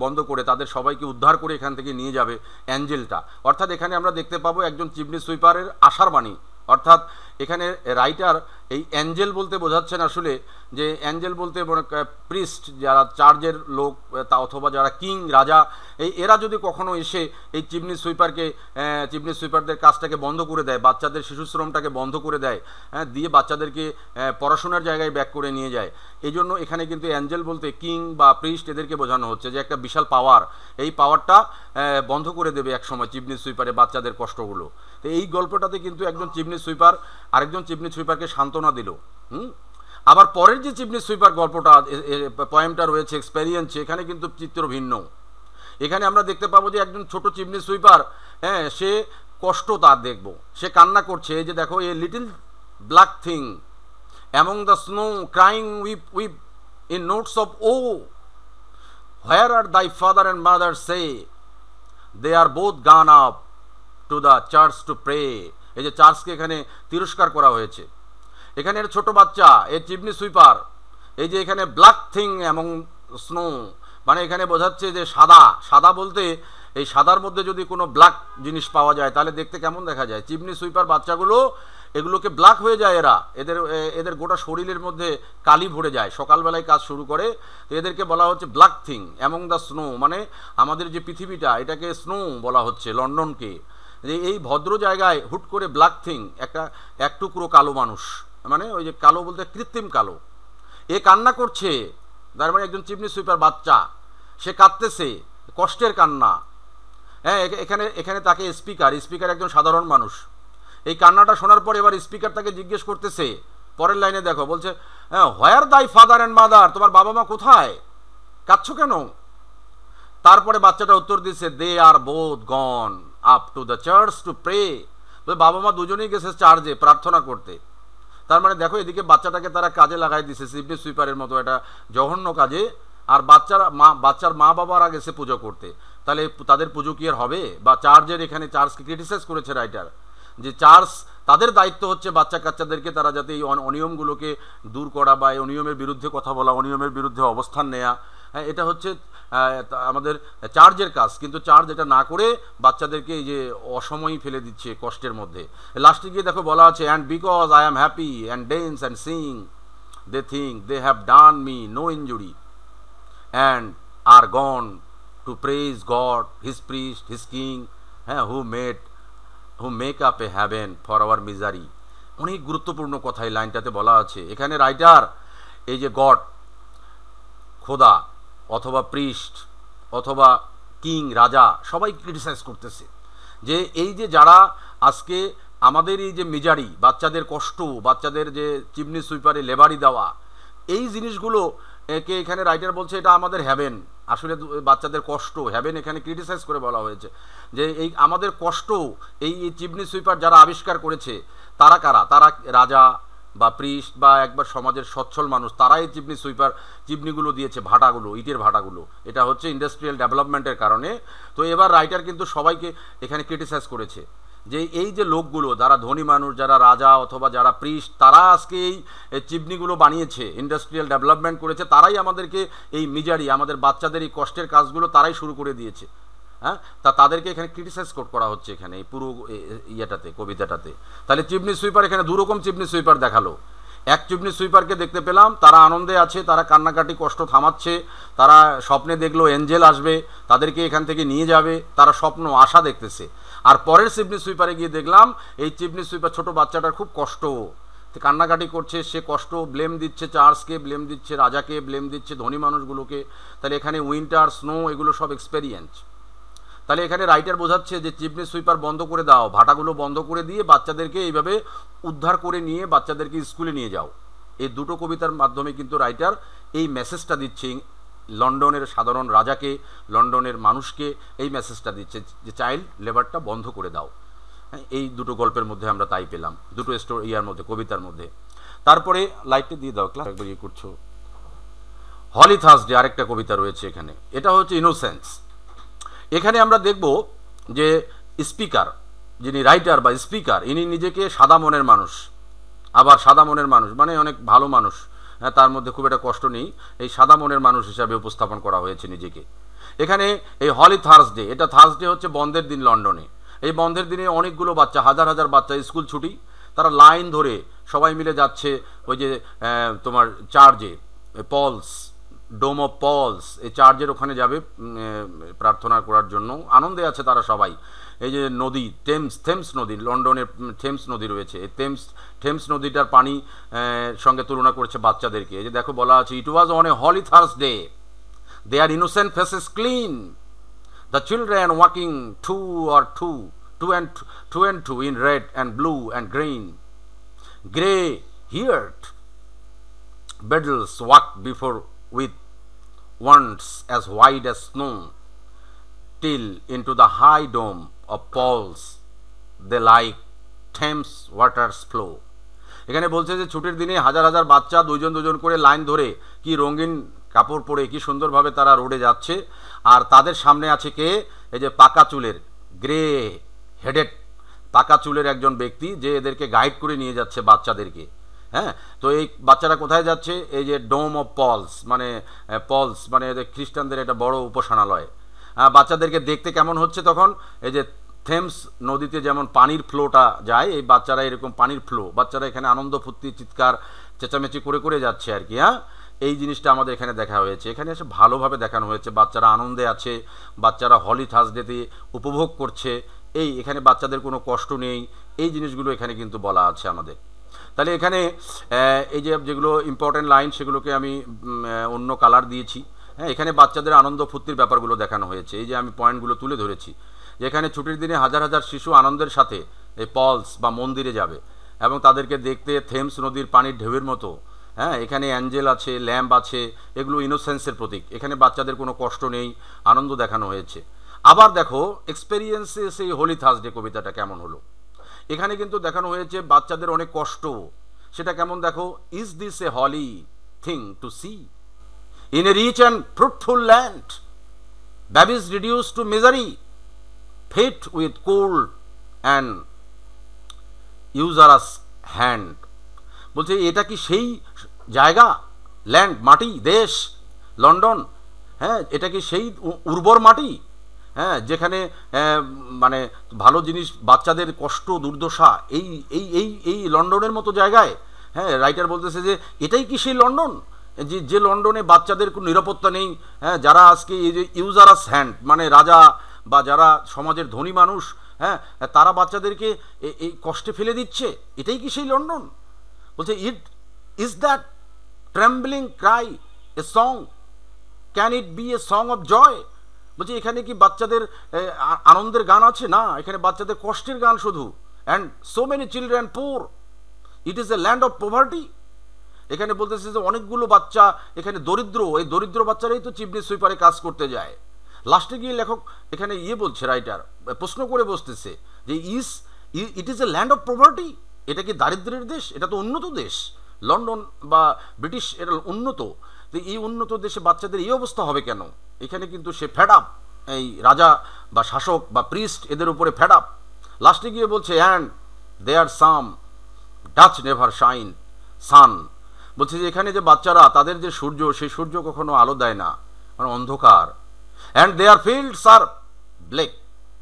বন্ধ করে তাদের সবাইকে উদ্ধার করে এখান থেকে নিয়ে যাবে অ্যাঞ্জেলটা। অর্থাৎ এখানে আমরা দেখতে পাবো একজন চিমনি সুইপারের আশার বাণী। অর্থাৎ এখানে রাইটার এই অ্যাঞ্জেল বলতে বোঝাচ্ছেন আসলে যে অ্যাঞ্জেল বলতে প্রিস্ট, যারা চার্চের লোক, তা অথবা যারা কিং, রাজা, এরা যদি কখনো এসে এই চিমনি সুইপারদের কাজটাকে বন্ধ করে দেয়, বাচ্চাদের শিশুশ্রমটাকে বন্ধ করে দেয়, হ্যাঁ, দিয়ে বাচ্চাদেরকে পড়াশোনার জায়গায় ব্যাক করে নিয়ে যায়। এই জন্য এখানে কিন্তু অ্যাঞ্জেল বলতে কিং বা প্রিস্ট, এদেরকে বোঝানো হচ্ছে যে একটা বিশাল পাওয়ার, এই পাওয়ারটা বন্ধ করে দেবে একসময় চিমনি সুইপারে বাচ্চাদের কষ্টগুলো। তো এই গল্পটাতে কিন্তু একজন চিমনি সুইপার আরেকজন চিমনি সুইপারকে সান্ত্বনা দিল। আবার পরের যে চিমনি সুইপার গল্পটা, পয়েমটা রয়েছে এক্সপেরিয়েন্স, এখানে কিন্তু চিত্র ভিন্ন। এখানে আমরা দেখতে পাবো যে একজন ছোট চিমনি সুইপার, হ্যাঁ, সে কষ্ট তার দেখব, সে কান্না করছে। এই যে দেখো, a little black thing among the snow crying weep in notes of woe, where are thy father and mother say, they are both gone up to the church to pray. এই যে চার্চকে এখানে তিরস্কার করা হয়েছে। এখানে ছোট বাচ্চা, এই চিমনি সুইপার, এই যে এখানে ব্ল্যাক থিং এবং স্নো, মানে এখানে বোঝাচ্ছে যে সাদা বলতে এই সাদার মধ্যে যদি কোনো ব্ল্যাক জিনিস পাওয়া যায় তাহলে দেখতে কেমন দেখা যায়। চিমনি সুইপার বাচ্চাগুলো এগুলোকে ব্ল্যাক হয়ে যায়, এদের গোটা শরীরের মধ্যে কালি ভরে যায়, সকালবেলায় কাজ শুরু করে। তো এদেরকে বলা হচ্ছে black thing among the snow, মানে আমাদের যে পৃথিবীটা, এটাকে স্নো বলা হচ্ছে, লন্ডনকে। যে এই ভদ্র জায়গায় হুট করে ব্ল্যাক থিং, এক টুকরো কালো মানুষ, মানে ওই যে কালো বলতে কৃত্রিম কালো, এ কান্না করছে। তার মানে একজন চিমনি সুইপার বাচ্চা, সে কাঁদতেছে, কষ্টের কান্না। হ্যাঁ, এখানে তাকে স্পিকার একজন সাধারণ মানুষ। এই কান্নাটা শোনার পর এবার স্পিকার তাকে জিজ্ঞেস করতেছে, পরের লাইনে দেখো, বলছে হ্যাঁ, হোয়ার দাই ফাদার অ্যান্ড মাদার, তোমার বাবা মা কোথায়, কাঁদছো কেন? তারপরে বাচ্চাটা উত্তর দিচ্ছে, they are both gone up to the church to pray. বাবা মা দুজনেই গেছে চার্চে প্রার্থনা করতে। তার মানে দেখো, এদিকে বাচ্চাটাকে তারা কাজে লাগাই দিছে চিমনি সুইপারের মতো একটা জঘন্য কাজে, আর বাচ্চার মা বাবারা গেছে পুজো করতে। তাহলে তাদের পুজো কি আর হবে? বা চার্চের এখানে চার্চকে ক্রিটিসাইজ করেছে রাইটার, যে চার্চ তাদের দায়িত্ব হচ্ছে বাচ্চা কাচ্চাদেরকে তারা যাতে এই অনিয়মগুলোকে দূর করা বা এই অনিয়মের বিরুদ্ধে কথা বলা, অনিয়মের বিরুদ্ধে অবস্থান নেওয়া, হ্যাঁ, এটা হচ্ছে আমাদের চার্চের কাজ। কিন্তু চার্চ এটা না করে বাচ্চাদেরকে এই যে অসময়ই ফেলে দিচ্ছে কষ্টের মধ্যে। লাস্টে গিয়ে দেখো বলা আছে, and because I am happy and dance and sing they think they have done me no injury and are gone to praise God his priest his king, হ্যাঁ, who make up a heaven for our misery. অনেক গুরুত্বপূর্ণ কথা এই লাইনটাতে বলা আছে। এখানে writer এই যে গড, খোদা অথবা প্রিস্ট অথবা কিং, রাজা, সবাই ক্রিটিসাইজ করতেছে যে এই যে যারা আজকে আমাদের এই যে মিজারি, বাচ্চাদের কষ্ট, বাচ্চাদের যে চিমনি সুইপারে লেবারি দেওয়া, এই জিনিসগুলো একে এখানে রাইটার বলছে এটা আমাদের হ্যাভেন। আসলে বাচ্চাদের কষ্ট, হ্যাভেন এখানে ক্রিটিসাইজ করে বলা হয়েছে যে এই আমাদের কষ্ট, এই চিমনি সুইপার যারা আবিষ্কার করেছে তারা কারা? তারা রাজা বা প্রিস্ট বা একবার সমাজের সচ্ছল মানুষ, তারাই চিমনিগুলো দিয়েছে, ভাটাগুলো, ইটের ভাটাগুলো। এটা হচ্ছে ইন্ডাস্ট্রিয়াল ডেভেলপমেন্টের কারণে। তো এবার রাইটার কিন্তু সবাইকে এখানে ক্রিটিসাইজ করেছে যে এই যে লোকগুলো, যারা ধনী মানুষ, যারা রাজা অথবা যারা প্রিস্ট, তারা আজকে এই চিমনিগুলো বানিয়েছে, ইন্ডাস্ট্রিয়াল ডেভেলপমেন্ট করেছে, তারাই আমাদেরকে এই মিজারি, আমাদের বাচ্চাদের এই কষ্টের কাজগুলো তারাই শুরু করে দিয়েছে। হ্যাঁ, তাদেরকে এখানে ক্রিটিসাইজ করা হচ্ছে এখানে এই পুরো ইয়েটাতে, কবিতাটাতে। তাহলে চিমনি সুইপার এখানে দুরকম চিমনি সুইপার দেখালো। এক চিমনি সুইপারকে দেখতে পেলাম, তারা আনন্দে আছে, তারা কান্নাকাটি কষ্ট থামাচ্ছে, তারা স্বপ্নে দেখলো এঞ্জেল আসবে, তাদেরকে এখান থেকে নিয়ে যাবে, তারা স্বপ্ন আশা দেখতেছে। আর পরের চিমনি সুইপারে গিয়ে দেখলাম এই চিমনি সুইপার ছোট বাচ্চাটার খুব কষ্ট, কান্নাকাটি করছে, সে কষ্ট ব্লেম দিচ্ছে চার্চকে, ব্লেম দিচ্ছে রাজাকে, ব্লেম দিচ্ছে ধনী মানুষগুলোকে। তাহলে এখানে উইন্টার, স্নো, এগুলো সব এক্সপেরিয়েন্স। তাহলে এখানে রাইটার বোঝাচ্ছে যে চিমনি সুইপার বন্ধ করে দাও, ভাটাগুলো বন্ধ করে দিয়ে বাচ্চাদেরকে এইভাবে উদ্ধার করে নিয়ে বাচ্চাদেরকে স্কুলে নিয়ে যাও। এই দুটো কবিতার মাধ্যমে কিন্তু রাইটার এই মেসেজটা দিচ্ছে লন্ডনের সাধারণ রাজাকে, লন্ডনের মানুষকে এই মেসেজটা দিচ্ছে যে চাইল্ড লেবারটা বন্ধ করে দাও। এই দুটো গল্পের মধ্যে আমরা তাই পেলাম, দুটো ইয়ার মধ্যে, কবিতার মধ্যে। তারপরে লাইটটা দিয়ে দাও ক্লাস, একবার ইয়ে করছো। হলি থার্সডে আরেকটা কবিতা রয়েছে এখানে, এটা হচ্ছে ইনোসেন্স। এখানে আমরা দেখব যে স্পিকার, যিনি রাইটার বা স্পিকার, ইনি নিজেকে সাদা মনের মানুষ। আবার সাদা মনের মানুষ মানে অনেক ভালো মানুষ, হ্যাঁ, তার মধ্যে খুব একটা কষ্ট নেই, এই সাদা মনের মানুষ হিসাবে উপস্থাপন করা হয়েছে নিজেকে। এখানে এই হলি থার্সডে, এটা থার্সডে হচ্ছে বন্ধের দিন লন্ডনে। এই বন্ধের দিনে অনেকগুলো বাচ্চা, হাজার হাজার বাচ্চা, স্কুল ছুটি, তারা লাইন ধরে সবাই মিলে যাচ্ছে ওই যে তোমার চার্চে, পলস, ডোম অফ পলস, এই চার্চের ওখানে যাবে প্রার্থনা করার জন্য। আনন্দে আছে তারা সবাই। এই যে নদী থেমস নদী, লন্ডনের থেমস নদী রয়েছে, এই থেমস নদীটার পানি সঙ্গে তুলনা করছে বাচ্চাদেরকে। এই যে দেখো বলা আছে, it was on a holy Thursday, their innocent faces clean, the children walking two and two in red and blue and green, gray-haired beadles walked before with wands as white as snow, till into the high dome of Paul's they like Thames water's flow. এখানে বলছে যে ছুটির দিনে হাজার হাজার বাচ্চা দুজন দুজন করে লাইন ধরে, কি রঙিন কাপড় পরে, কি সুন্দরভাবে তারা রোডে যাচ্ছে। আর তাদের সামনে আছে কে? এই যে পাকা চুলের, গ্রে হেডেড, পাকা চুলের একজন ব্যক্তি, যে এদেরকে গাইড করে নিয়ে যাচ্ছে বাচ্চাদেরকে। হ্যাঁ, তো এই বাচ্চারা কোথায় যাচ্ছে? এই যে ডোম অফ পলস মানে এদের খ্রিস্টানদের একটা বড় উপাসনালয়। বাচ্চাদেরকে দেখতে কেমন হচ্ছে তখন? এই যে থেমস নদীতে যেমন পানির ফ্লোটা যায়, এই বাচ্চারা এরকম পানির ফ্লো, বাচ্চারা এখানে আনন্দ ফুর্তি চিৎকার চেঁচামেচি করে করে যাচ্ছে আর কি। হ্যাঁ, এই জিনিসটা আমাদের এখানে দেখা হয়েছে, এখানে এসে ভালোভাবে দেখানো হয়েছে। বাচ্চারা আনন্দে আছে, বাচ্চারা হলি থার্সডেতে উপভোগ করছে এই এখানে বাচ্চাদের কোনো কষ্ট নেই, এই জিনিসগুলো এখানে কিন্তু বলা আছে আমাদের। তাহলে এখানে এই যে যেগুলো ইম্পর্টেন্ট লাইন সেগুলোকে আমি অন্য কালার দিয়েছি। হ্যাঁ, এখানে বাচ্চাদের আনন্দ ফুর্তির ব্যাপারগুলো দেখানো হয়েছে। এই যে আমি পয়েন্টগুলো তুলে ধরেছি, যেখানে ছুটির দিনে হাজার হাজার শিশু আনন্দের সাথে এই পলস বা মন্দিরে যাবে এবং তাদেরকে দেখতে থেমস নদীর পানির ঢেউয়ের মতো। হ্যাঁ, এখানে অ্যাঞ্জেল আছে, ল্যাম্প আছে, এগুলো ইনোসেন্সের প্রতীক। এখানে বাচ্চাদের কোনো কষ্ট নেই, আনন্দ দেখানো হয়েছে। আবার দেখো এক্সপেরিয়েন্সে সেই হোলি থার্সডে কবিতাটা কেমন হলো। এখানে কিন্তু দেখানো হয়েছে বাচ্চাদের অনেক কষ্ট, সেটা কেমন দেখো। Is this a holy thing to see in a rich and fruitful land, babies reduced to misery, fed with cold and usurious hand। বলছে এটা কি সেই জায়গা, ল্যান্ড মাটি, দেশ লন্ডন, হ্যাঁ, এটা কি সেই উর্বর মাটি, হ্যাঁ, যেখানে মানে ভালো জিনিস, বাচ্চাদের কষ্ট দুর্দশা এই এই এই এই লন্ডনের মতো জায়গায়। হ্যাঁ, রাইটার বলতেছে যে এটাই কি সেই লন্ডন, যে লন্ডনে বাচ্চাদের কোনো নিরাপত্তা নেই। হ্যাঁ, যারা আজকে এই যে ইউজারাস হ্যান্ড মানে রাজা বা যারা সমাজের ধনী মানুষ, হ্যাঁ, তারা বাচ্চাদেরকে এই কষ্টে ফেলে দিচ্ছে, এটাই কি সেই লন্ডন। বলছে it is that trembling cry a song, can it be a song of joy. বলছে এখানে কি বাচ্চাদের আনন্দের গান আছে? না, এখানে বাচ্চাদের কষ্টের গান শুধু। And so many children poor, it is a land of poverty. এখানে বলতেছে যে অনেকগুলো বাচ্চা এখানে দরিদ্র, এই দরিদ্র বাচ্চারাই তো চিমনি সুইপারে কাজ করতে যায়। লাস্টে গিয়ে লেখক এখানে বলছে, রাইটার প্রশ্ন করে বসতেছে যে it is a land of poverty, এটা কি দারিদ্র্যের দেশ? এটা তো উন্নত দেশ, লন্ডন বা ব্রিটিশ এটা উন্নত। তো এই উন্নত দেশে বাচ্চাদের এই অবস্থা হবে কেন? এখানে কিন্তু সে ফেড আপ, এই রাজা বা শাসক বা প্রিস্ট এদের উপরে ফেড আপ। লাস্টে গিয়ে বলছে and their sun does never shine sun. বলছে যে এখানে যে বাচ্চারা, তাদের যে সূর্য, সেই সূর্য কখনো আলো দেয় না, মানে অন্ধকার। And their fields are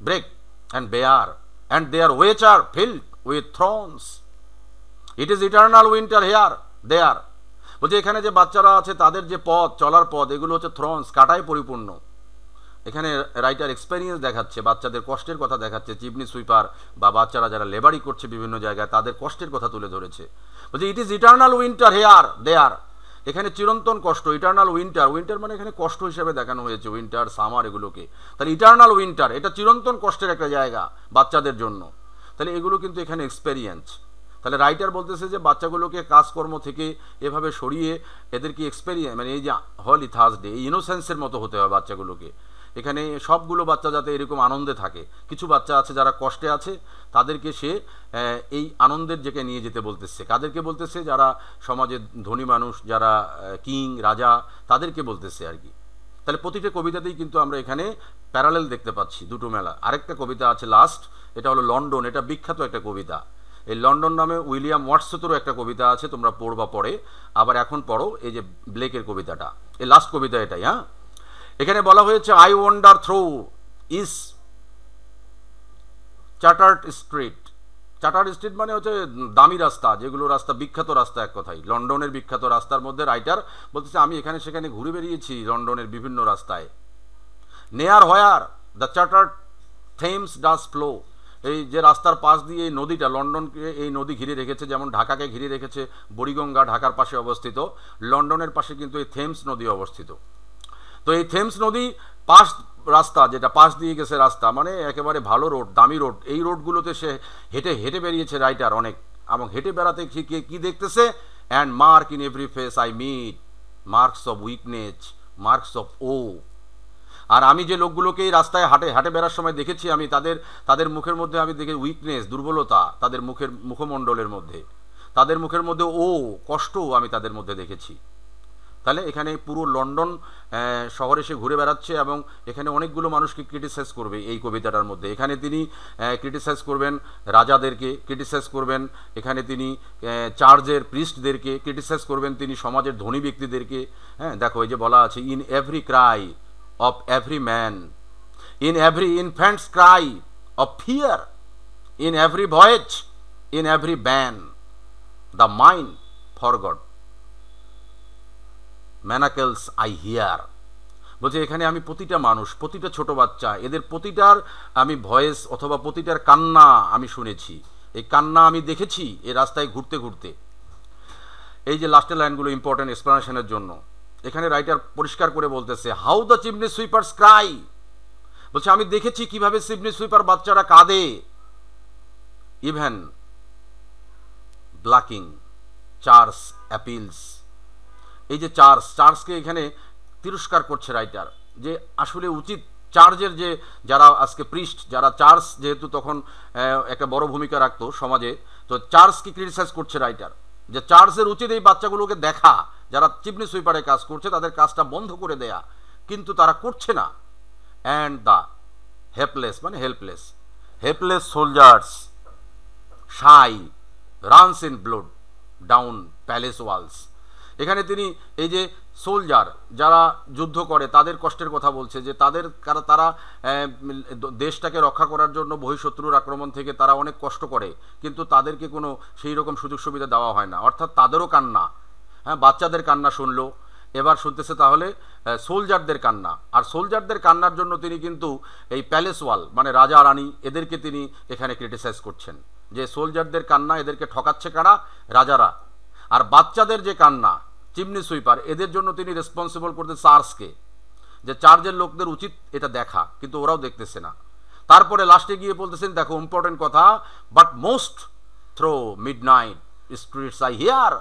bleak and bare and their ways are filled with thorns, it is eternal winter here there. বলছে এখানে যে বাচ্চারা আছে তাদের যে পথ, চলার পথ, এগুলো হচ্ছে থ্রনস, কাটায় পরিপূর্ণ। এখানে রাইটার এক্সপেরিয়েন্স দেখাচ্ছে, বাচ্চাদের কষ্টের কথা দেখাচ্ছে। চিমনি সুইপার বা বাচ্চারা যারা লেবারি করছে বিভিন্ন জায়গায়, তাদের কষ্টের কথা তুলে ধরেছে। বলছে it is eternal winter here there, এখানে চিরন্তন কষ্ট। ইটার্নাল উইন্টার, উইন্টার মানে এখানে কষ্ট হিসেবে দেখানো হয়েছে, উইন্টার সামার এগুলোকে। তাহলে ইটার্নাল উইন্টার, এটা চিরন্তন কষ্টের একটা জায়গা বাচ্চাদের জন্য। তাহলে এগুলো কিন্তু এখানে এক্সপেরিয়েন্স। তাহলে রাইটার বলতেছে যে বাচ্চাগুলোকে কাজকর্ম থেকে এভাবে সরিয়ে এদেরকে এক্সপেরিয়েন্স, মানে এই যে হলি থার্সডে, এই ইনোসেন্সের মতো হতে হয় বাচ্চাগুলোকে। এখানে সবগুলো বাচ্চা যাতে এরকম আনন্দে থাকে। কিছু বাচ্চা আছে যারা কষ্টে আছে, তাদেরকে সে এই আনন্দের জায়গায় নিয়ে যেতে বলতেছে। কাদেরকে বলতেছে? যারা সমাজের ধনী মানুষ, যারা কিং রাজা, তাদেরকে বলতেছে আর কি। তাহলে প্রতিটা কবিতাতেই কিন্তু আমরা এখানে প্যারালেল দেখতে পাচ্ছি, দুটো মেলা। আরেকটা কবিতা আছে লাস্ট, এটা হলো লন্ডন, এটা বিখ্যাত একটা কবিতা। এই লন্ডন নামে উইলিয়াম ওয়ার্ডসওয়ার্থেরও একটা কবিতা আছে, তোমরা পড়বা পরে, আবার এখন পড়ো এই যে ব্লেকের কবিতাটা, এই লাস্ট কবিতা এটাই। হ্যাঁ, এখানে বলা হয়েছে I wonder through is chartered street. Chartered street মানে হচ্ছে দামি রাস্তা, যেগুলো রাস্তা বিখ্যাত রাস্তা, এক কথায় লন্ডনের বিখ্যাত রাস্তার মধ্যে রাইটার বলতেছে আমি এখানে সেখানে ঘুরে বেরিয়েছি লন্ডনের বিভিন্ন রাস্তায়। নেয়ার where the chartered Thames does flow, এই যে রাস্তার পাশ দিয়ে এই নদীটা, লন্ডনকে এই নদী ঘিরে রেখেছে, যেমন ঢাকাকে ঘিরে রেখেছে বুড়িগঙ্গা ঢাকার পাশে অবস্থিত, লন্ডনের পাশে কিন্তু এই থেমস নদী অবস্থিত। তো এই থেমস নদী পাশ রাস্তা, যেটা পাশ দিয়ে গেছে রাস্তা, মানে একেবারে ভালো রোড, দামি রোড, এই রোডগুলোতে সে হেঁটে হেঁটে বেরিয়েছে রাইটার অনেক। এবং হেঁটে বেড়াতে কি দেখতেছে? And mark in every face I meet marks of weakness, marks of woe. আর আমি যে লোকগুলোকে এই রাস্তায় হাঁটে বেড়ার সময় দেখেছি, আমি তাদের মুখের মধ্যে আমি দেখি উইকনেস, দুর্বলতা, তাদের মুখমণ্ডলের মধ্যে, তাদের মুখের মধ্যে ও কষ্ট আমি তাদের মধ্যে দেখেছি। তাহলে এখানে পুরো লন্ডন শহরে সে ঘুরে বেড়াচ্ছে এবং এখানে অনেকগুলো মানুষকে ক্রিটিসাইজ করবে এই কবিতাটার মধ্যে। এখানে তিনি ক্রিটিসাইজ করবেন রাজাদেরকে, ক্রিটিসাইজ করবেন এখানে তিনি চার্চের প্রিস্টদেরকে, ক্রিটিসাইজ করবেন তিনি সমাজের ধনী ব্যক্তিদেরকে। হ্যাঁ, দেখো এই যে বলা আছে in every cry of every man, in every infant's cry of fear, in every voice, in every ban the mind forged manacles I hear. বলছে এখানে আমি প্রতিটা মানুষ, প্রতিটা ছোট বাচ্চা, এদের প্রতিটার আমি ভয়েস অথবা প্রতিটার কান্না আমি শুনেছি, এই কান্না আমি দেখেছি এই রাস্তায় ঘুরতে ঘুরতে। এই যে লাস্টের লাইনগুলো ইম্পর্টেন্ট এক্সপ্লানেশনের জন্য, এখানে রাইটার পরিষ্কার করে বলতেছে হাউ দ্য চিমনি সুইপার্স ক্রাই। বলছে আমি দেখেছি কিভাবে চিমনি সুইপার বাচ্চারা কাঁদে, ইভেন ব্লাকিং চার্লস অ্যাপিলস। এই যে চার্লসকে এখানে তিরস্কার করছে রাইটার, যে আসলে উচিত চার্চের যে যারা আজকে প্রিস্ট, যারা চার্চ যেহেতু তখন একটা বড় ভূমিকা রাখতো সমাজে, তো চার্চকে ক্রিটিসাইজ করছে রাইটার, যে চার্চের উচিত এই বাচ্চাগুলোকে দেখা, যারা চিমনি সুইপারে কাজ করছে তাদের কাজটা বন্ধ করে দেয়া, কিন্তু তারা করছে না। অ্যান্ড দ্য হেল্পলেস মানে helpless soldiers sigh runs in blood down palace walls. এখানে তিনি এই যে সোলজার যারা যুদ্ধ করে তাদের কষ্টের কথা বলছে, যে তারা দেশটাকে রক্ষা করার জন্য বহিঃশত্রুর আক্রমণ থেকে তারা অনেক কষ্ট করে, কিন্তু তাদেরকে কোনো সেই রকম সুযোগ সুবিধা দেওয়া হয় না, অর্থাৎ তাদেরও কান্না। হ্যাঁ, বাচ্চাদের কান্না শুনলো, এবার শুনতেছে তাহলে সোলজারদের কান্না। আর সোলজারদের কান্নার জন্য তিনি কিন্তু এই প্যালেস ওয়াল মানে রাজা রানী এদেরকে তিনি এখানে ক্রিটিসাইজ করছেন, যে সোলজারদের কান্না এদেরকে ঠকাচ্ছে কারা? রাজারা। আর বাচ্চাদের যে কান্না চিমনি সুইপার এদের জন্য তিনি রেসপন্সিবল করতে চার্চকে, যে চার্চের লোকদের উচিত এটা দেখা, কিন্তু ওরাও দেখতেছে না। তারপরে লাস্টে গিয়ে বলতেছেন, দেখো ইম্পর্টেন্ট কথা, but most through midnight streets I hear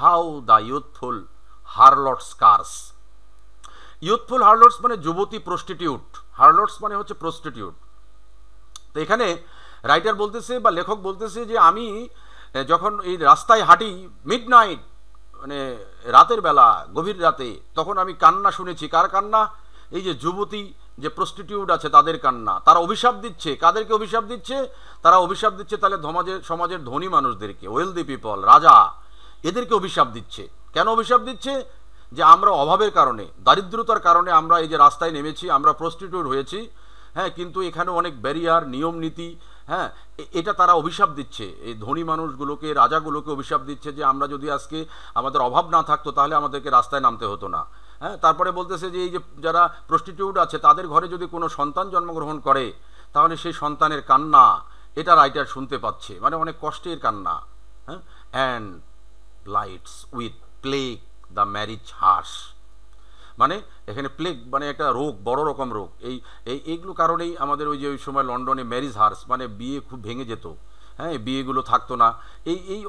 how the youthful harlot's curse. Youthful harlots মানে যুবতী প্রস্টিটিউট, হারলটস মানে হচ্ছে প্রস্টিটিউট। তো এখানে রাইটার বলতেছে বা লেখক বলতেছে যে আমি যখন এই রাস্তায় হাঁটি মিডনাইট মানে রাতের বেলা, গভীর রাতে, তখন আমি কান্না শুনেছি। কার কান্না? এই যে যুবতী যে প্রস্টিটিউট আছে তাদের কান্না। তারা অভিশাপ দিচ্ছে। কাদেরকে অভিশাপ দিচ্ছে? তারা অভিশাপ দিচ্ছে তাহলে সমাজের ধনী মানুষদেরকে, ওয়েলদি পিপল, রাজা, এদেরকে অভিশাপ দিচ্ছে। কেন অভিশাপ দিচ্ছে? যে আমরা অভাবের কারণে, দারিদ্রতার কারণে আমরা এই যে রাস্তায় নেমেছি, আমরা প্রস্টিটিউট হয়েছি। হ্যাঁ, কিন্তু এখানে অনেক ব্যারিয়ার, নিয়ম নীতি, হ্যাঁ, এটা তারা অভিশাপ দিচ্ছে। এই ধনী মানুষগুলোকে, রাজাগুলোকে অভিশাপ দিচ্ছে যে আমরা যদি আজকে আমাদের অভাব না থাকতো তাহলে আমাদেরকে রাস্তায় নামতে হতো না। হ্যাঁ, তারপরে বলতেছে যে এই যে যারা প্রস্টিটিউট আছে তাদের ঘরে যদি কোনো সন্তান জন্মগ্রহণ করে তাহলে সেই সন্তানের কান্না এটা রাইটার শুনতে পাচ্ছে, মানে অনেক কষ্টের কান্না। হ্যাঁ, and lights with plague the marriage hearse, মানে এখানে প্লেগ মানে একটা রোগ, বড় রকম রোগ। এইগুলো কারণেই আমাদের ওই যে ওই সময় লন্ডনে ম্যারিজ হার্স মানে বিয়ে খুব ভেঙে যেত। হ্যাঁ, বিয়েগুলো থাকতো না। এই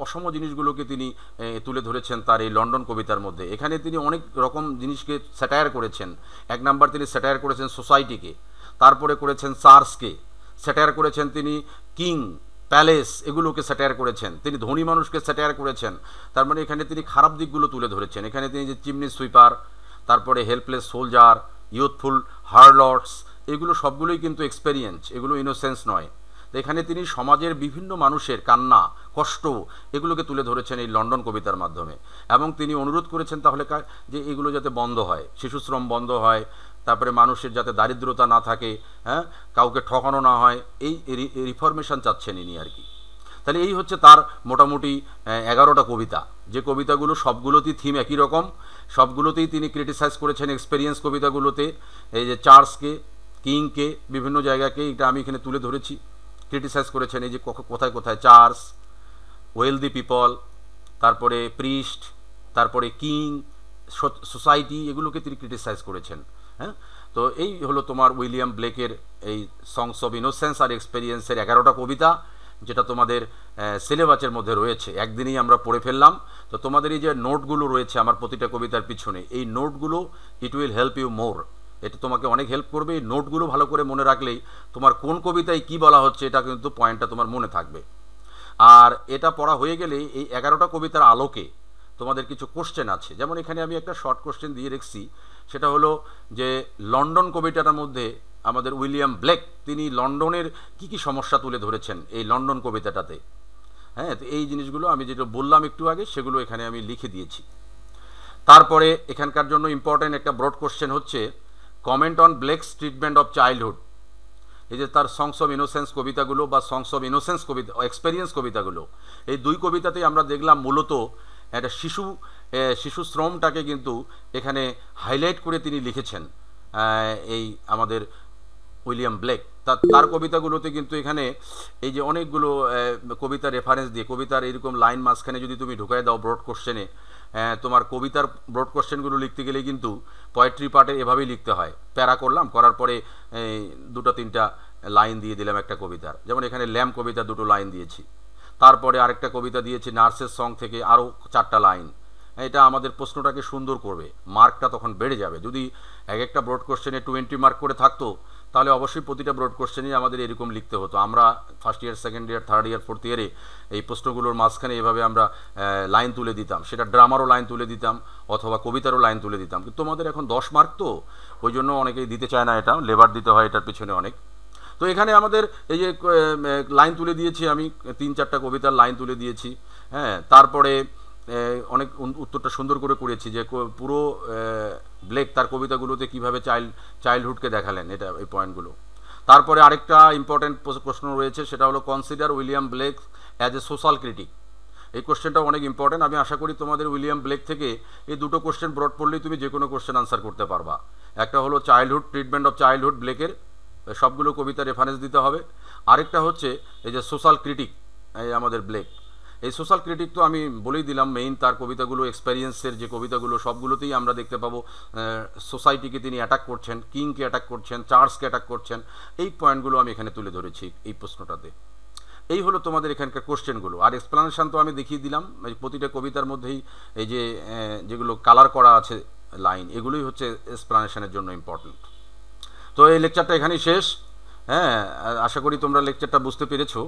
অসম জিনিসগুলোকে তিনি তুলে ধরেছেন তার এই লন্ডন কবিতার মধ্যে। এখানে তিনি অনেক রকম জিনিসকে স্যাটায়ার করেছেন। এক নাম্বার তিনি স্যাটায়ার করেছেন সোসাইটিকে, তারপরে করেছেন চার্চকে, স্যাটায়ার করেছেন তিনি কিং, প্যালেস, এগুলোকে স্যাটায়ার করেছেন, তিনি ধনী মানুষকে স্যাটায়ার করেছেন। তার মানে এখানে তিনি খারাপ দিকগুলো তুলে ধরেছেন। এখানে তিনি যে চিমনি সুইপার, তারপরে হেল্পলেস সোলজার, ইউথফুল হারলটস, এগুলো সবগুলোই কিন্তু এক্সপেরিয়েন্স, এগুলো ইনোসেন্স নয়। তো এখানে তিনি সমাজের বিভিন্ন মানুষের কান্না, কষ্ট, এগুলোকে তুলে ধরেছেন এই লন্ডন কবিতার মাধ্যমে। এবং তিনি অনুরোধ করেছেন তাহলে যে এগুলো যাতে বন্ধ হয়, শিশুশ্রম বন্ধ হয়, তারপরে মানুষের যাতে দারিদ্রতা না থাকে, হ্যাঁ, কাউকে ঠকানো না হয়, এই রিফরমেশন চাচ্ছেন ইনি আর কি। তাহলে এই হচ্ছে তার মোটামুটি 11টা কবিতা, যে কবিতাগুলো সবগুলোতেই থিম একই রকম, সবগুলোতেই তিনি ক্রিটিসাইজ করেছেন এক্সপেরিয়েন্স কবিতাগুলোতে। এই যে চার্চকে, কিংকে, বিভিন্ন জায়গাকে এটা আমি এখানে তুলে ধরেছি, ক্রিটিসাইজ করেছেন। এই যে কোথায় কোথায় চার্চ, ওয়েলদি পিপল, তারপরে প্রিস্ট, তারপরে কিং, সোসাইটি, এগুলোকে তিনি ক্রিটিসাইজ করেছেন। হ্যাঁ, তো এই হলো তোমার উইলিয়াম ব্লেকের এই সংস অফ ইনোসেন্স আর এক্সপেরিয়েন্সের 11টা কবিতা, যেটা তোমাদের সিলেবাসের মধ্যে রয়েছে। একদিনেই আমরা পড়ে ফেললাম। তো তোমাদের এই যে নোটগুলো রয়েছে আমার প্রতিটা কবিতার পিছনে, এই নোটগুলো it will help you more, এটা তোমাকে অনেক হেল্প করবে। এই নোটগুলো ভালো করে মনে রাখলেই তোমার কোন কবিতায় কি বলা হচ্ছে এটা কিন্তু পয়েন্টটা তোমার মনে থাকবে। আর এটা পড়া হয়ে গেলে এই 11টা কবিতার আলোকে তোমাদের কিছু কোশ্চেন আছে। যেমন এখানে আমি একটা শর্ট কোশ্চেন দিয়ে রেখেছি, সেটা হলো যে লন্ডন কবিতাটার মধ্যে আমাদের উইলিয়াম ব্লেক তিনি লন্ডনের কি কি সমস্যা তুলে ধরেছেন এই লন্ডন কবিতাটাতে। হ্যাঁ, তো এই জিনিসগুলো আমি যেটা বললাম একটু আগে সেগুলো এখানে আমি লিখে দিয়েছি। তারপরে এখানকার জন্য ইম্পর্টেন্ট একটা ব্রড কোশ্চেন হচ্ছে comment on Blake's treatment of childhood. এই যে তার সংস অফ ইনোসেন্স কবিতাগুলো বা সংস অফ ইনোসেন্স কবিতা, এক্সপেরিয়েন্স কবিতাগুলো, এই দুই কবিতাতেই আমরা দেখলাম মূলত একটা শিশু শ্রমটাকে কিন্তু এখানে হাইলাইট করে তিনি লিখেছেন এই আমাদের উইলিয়াম ব্লেক। তার কবিতাগুলোতে কিন্তু এখানে এই যে অনেকগুলো কবিতা রেফারেন্স দিয়ে, কবিতার এরকম লাইন মাঝখানে যদি তুমি ঢুকাই দাও ব্রড কোশ্চেনে, তোমার কবিতার ব্রড কোশ্চেনগুলো লিখতে গেলে কিন্তু পোয়েট্রি পার্টে এভাবেই লিখতে হয়। প্যারা করলাম, করার পরে দুটো তিনটা লাইন দিয়ে দিলাম একটা কবিতার, যেমন এখানে ল্যাম্প কবিতা দুটো লাইন দিয়েছি, তারপরে আরেকটা কবিতা দিয়েছি নার্সের সং থেকে আরও 4টা লাইন। এটা আমাদের প্রশ্নটাকে সুন্দর করবে, মার্কটা তখন বেড়ে যাবে। যদি এক একটা ব্রড কোশ্চেনে 20 মার্ক করে থাকতো তাহলে অবশ্যই প্রতিটা ব্রড কোশ্চেনই আমাদের এরকম লিখতে হতো। আমরা first year, second year, third year, fourth ইয়ারে এই প্রশ্নগুলোর মাঝখানে এভাবে আমরা লাইন তুলে দিতাম, সেটা ড্রামারও লাইন তুলে দিতাম অথবা কবিতারও লাইন তুলে দিতাম। কিন্তু তোমাদের এখন 10 মার্ক, তো ওই জন্য অনেকেই দিতে চায় না, এটা লেবার দিতে হয় এটার পিছনে অনেক। তো এখানে আমাদের এই যে লাইন তুলে দিয়েছি আমি, 3-4টা কবিতার লাইন তুলে দিয়েছি। হ্যাঁ, তারপরে অনেক উত্তরটা সুন্দর করে করেছি যে পুরো ব্লেক তার কবিতাগুলোতে কীভাবে চাইল্ডহুডকে দেখালেন, এটা এই পয়েন্টগুলো। তারপরে আরেকটা ইম্পর্টেন্ট প্রশ্ন রয়েছে, সেটা হলো consider William Blake as a social critic. এই কোশ্চেনটা অনেক ইম্পর্টেন্ট। আমি আশা করি তোমাদের উইলিয়াম ব্লেক থেকে এই দুটো কোশ্চেন ব্রড পড়লেই তুমি যে কোনো কোশ্চেন আনসার করতে পারবা। একটা হলো চাইল্ডহুড, ট্রিটমেন্ট অফ চাইল্ডহুড, ব্লেকের সবগুলো কবিতা রেফারেন্স দিতে হবে। আরেকটা হচ্ছে এই যে সোশ্যাল ক্রিটিক, এই আমাদের ব্লেক, এই সোশ্যাল ক্রিটিক তো আমি বলেই দিলাম, মেইন তার কবিতাগুলো এক্সপেরিয়েন্সের যে কবিতাগুলো সবগুলোতেই আমরা দেখতে পাবো সোসাইটিকে তিনি অ্যাটাক করছেন, কিংকে অ্যাটাক করছেন, চার্চকে অ্যাটাক করছেন। এই পয়েন্টগুলো আমি এখানে তুলে ধরেছি এই প্রশ্নটাতে। এই হলো তোমাদের এখানকার কোশ্চেনগুলো। আর এক্সপ্লানেশন তো আমি দেখিয়ে দিলাম, এই প্রতিটা কবিতার মধ্যেই এই যে যেগুলো কালার করা আছে লাইন, এগুলোই হচ্ছে এক্সপ্লানেশনের জন্য ইম্পর্টেন্ট। তো এই লেকচারটা এখানেই শেষ। হ্যাঁ, আশা করি তোমরা লেকচারটা বুঝতে পেরেছো।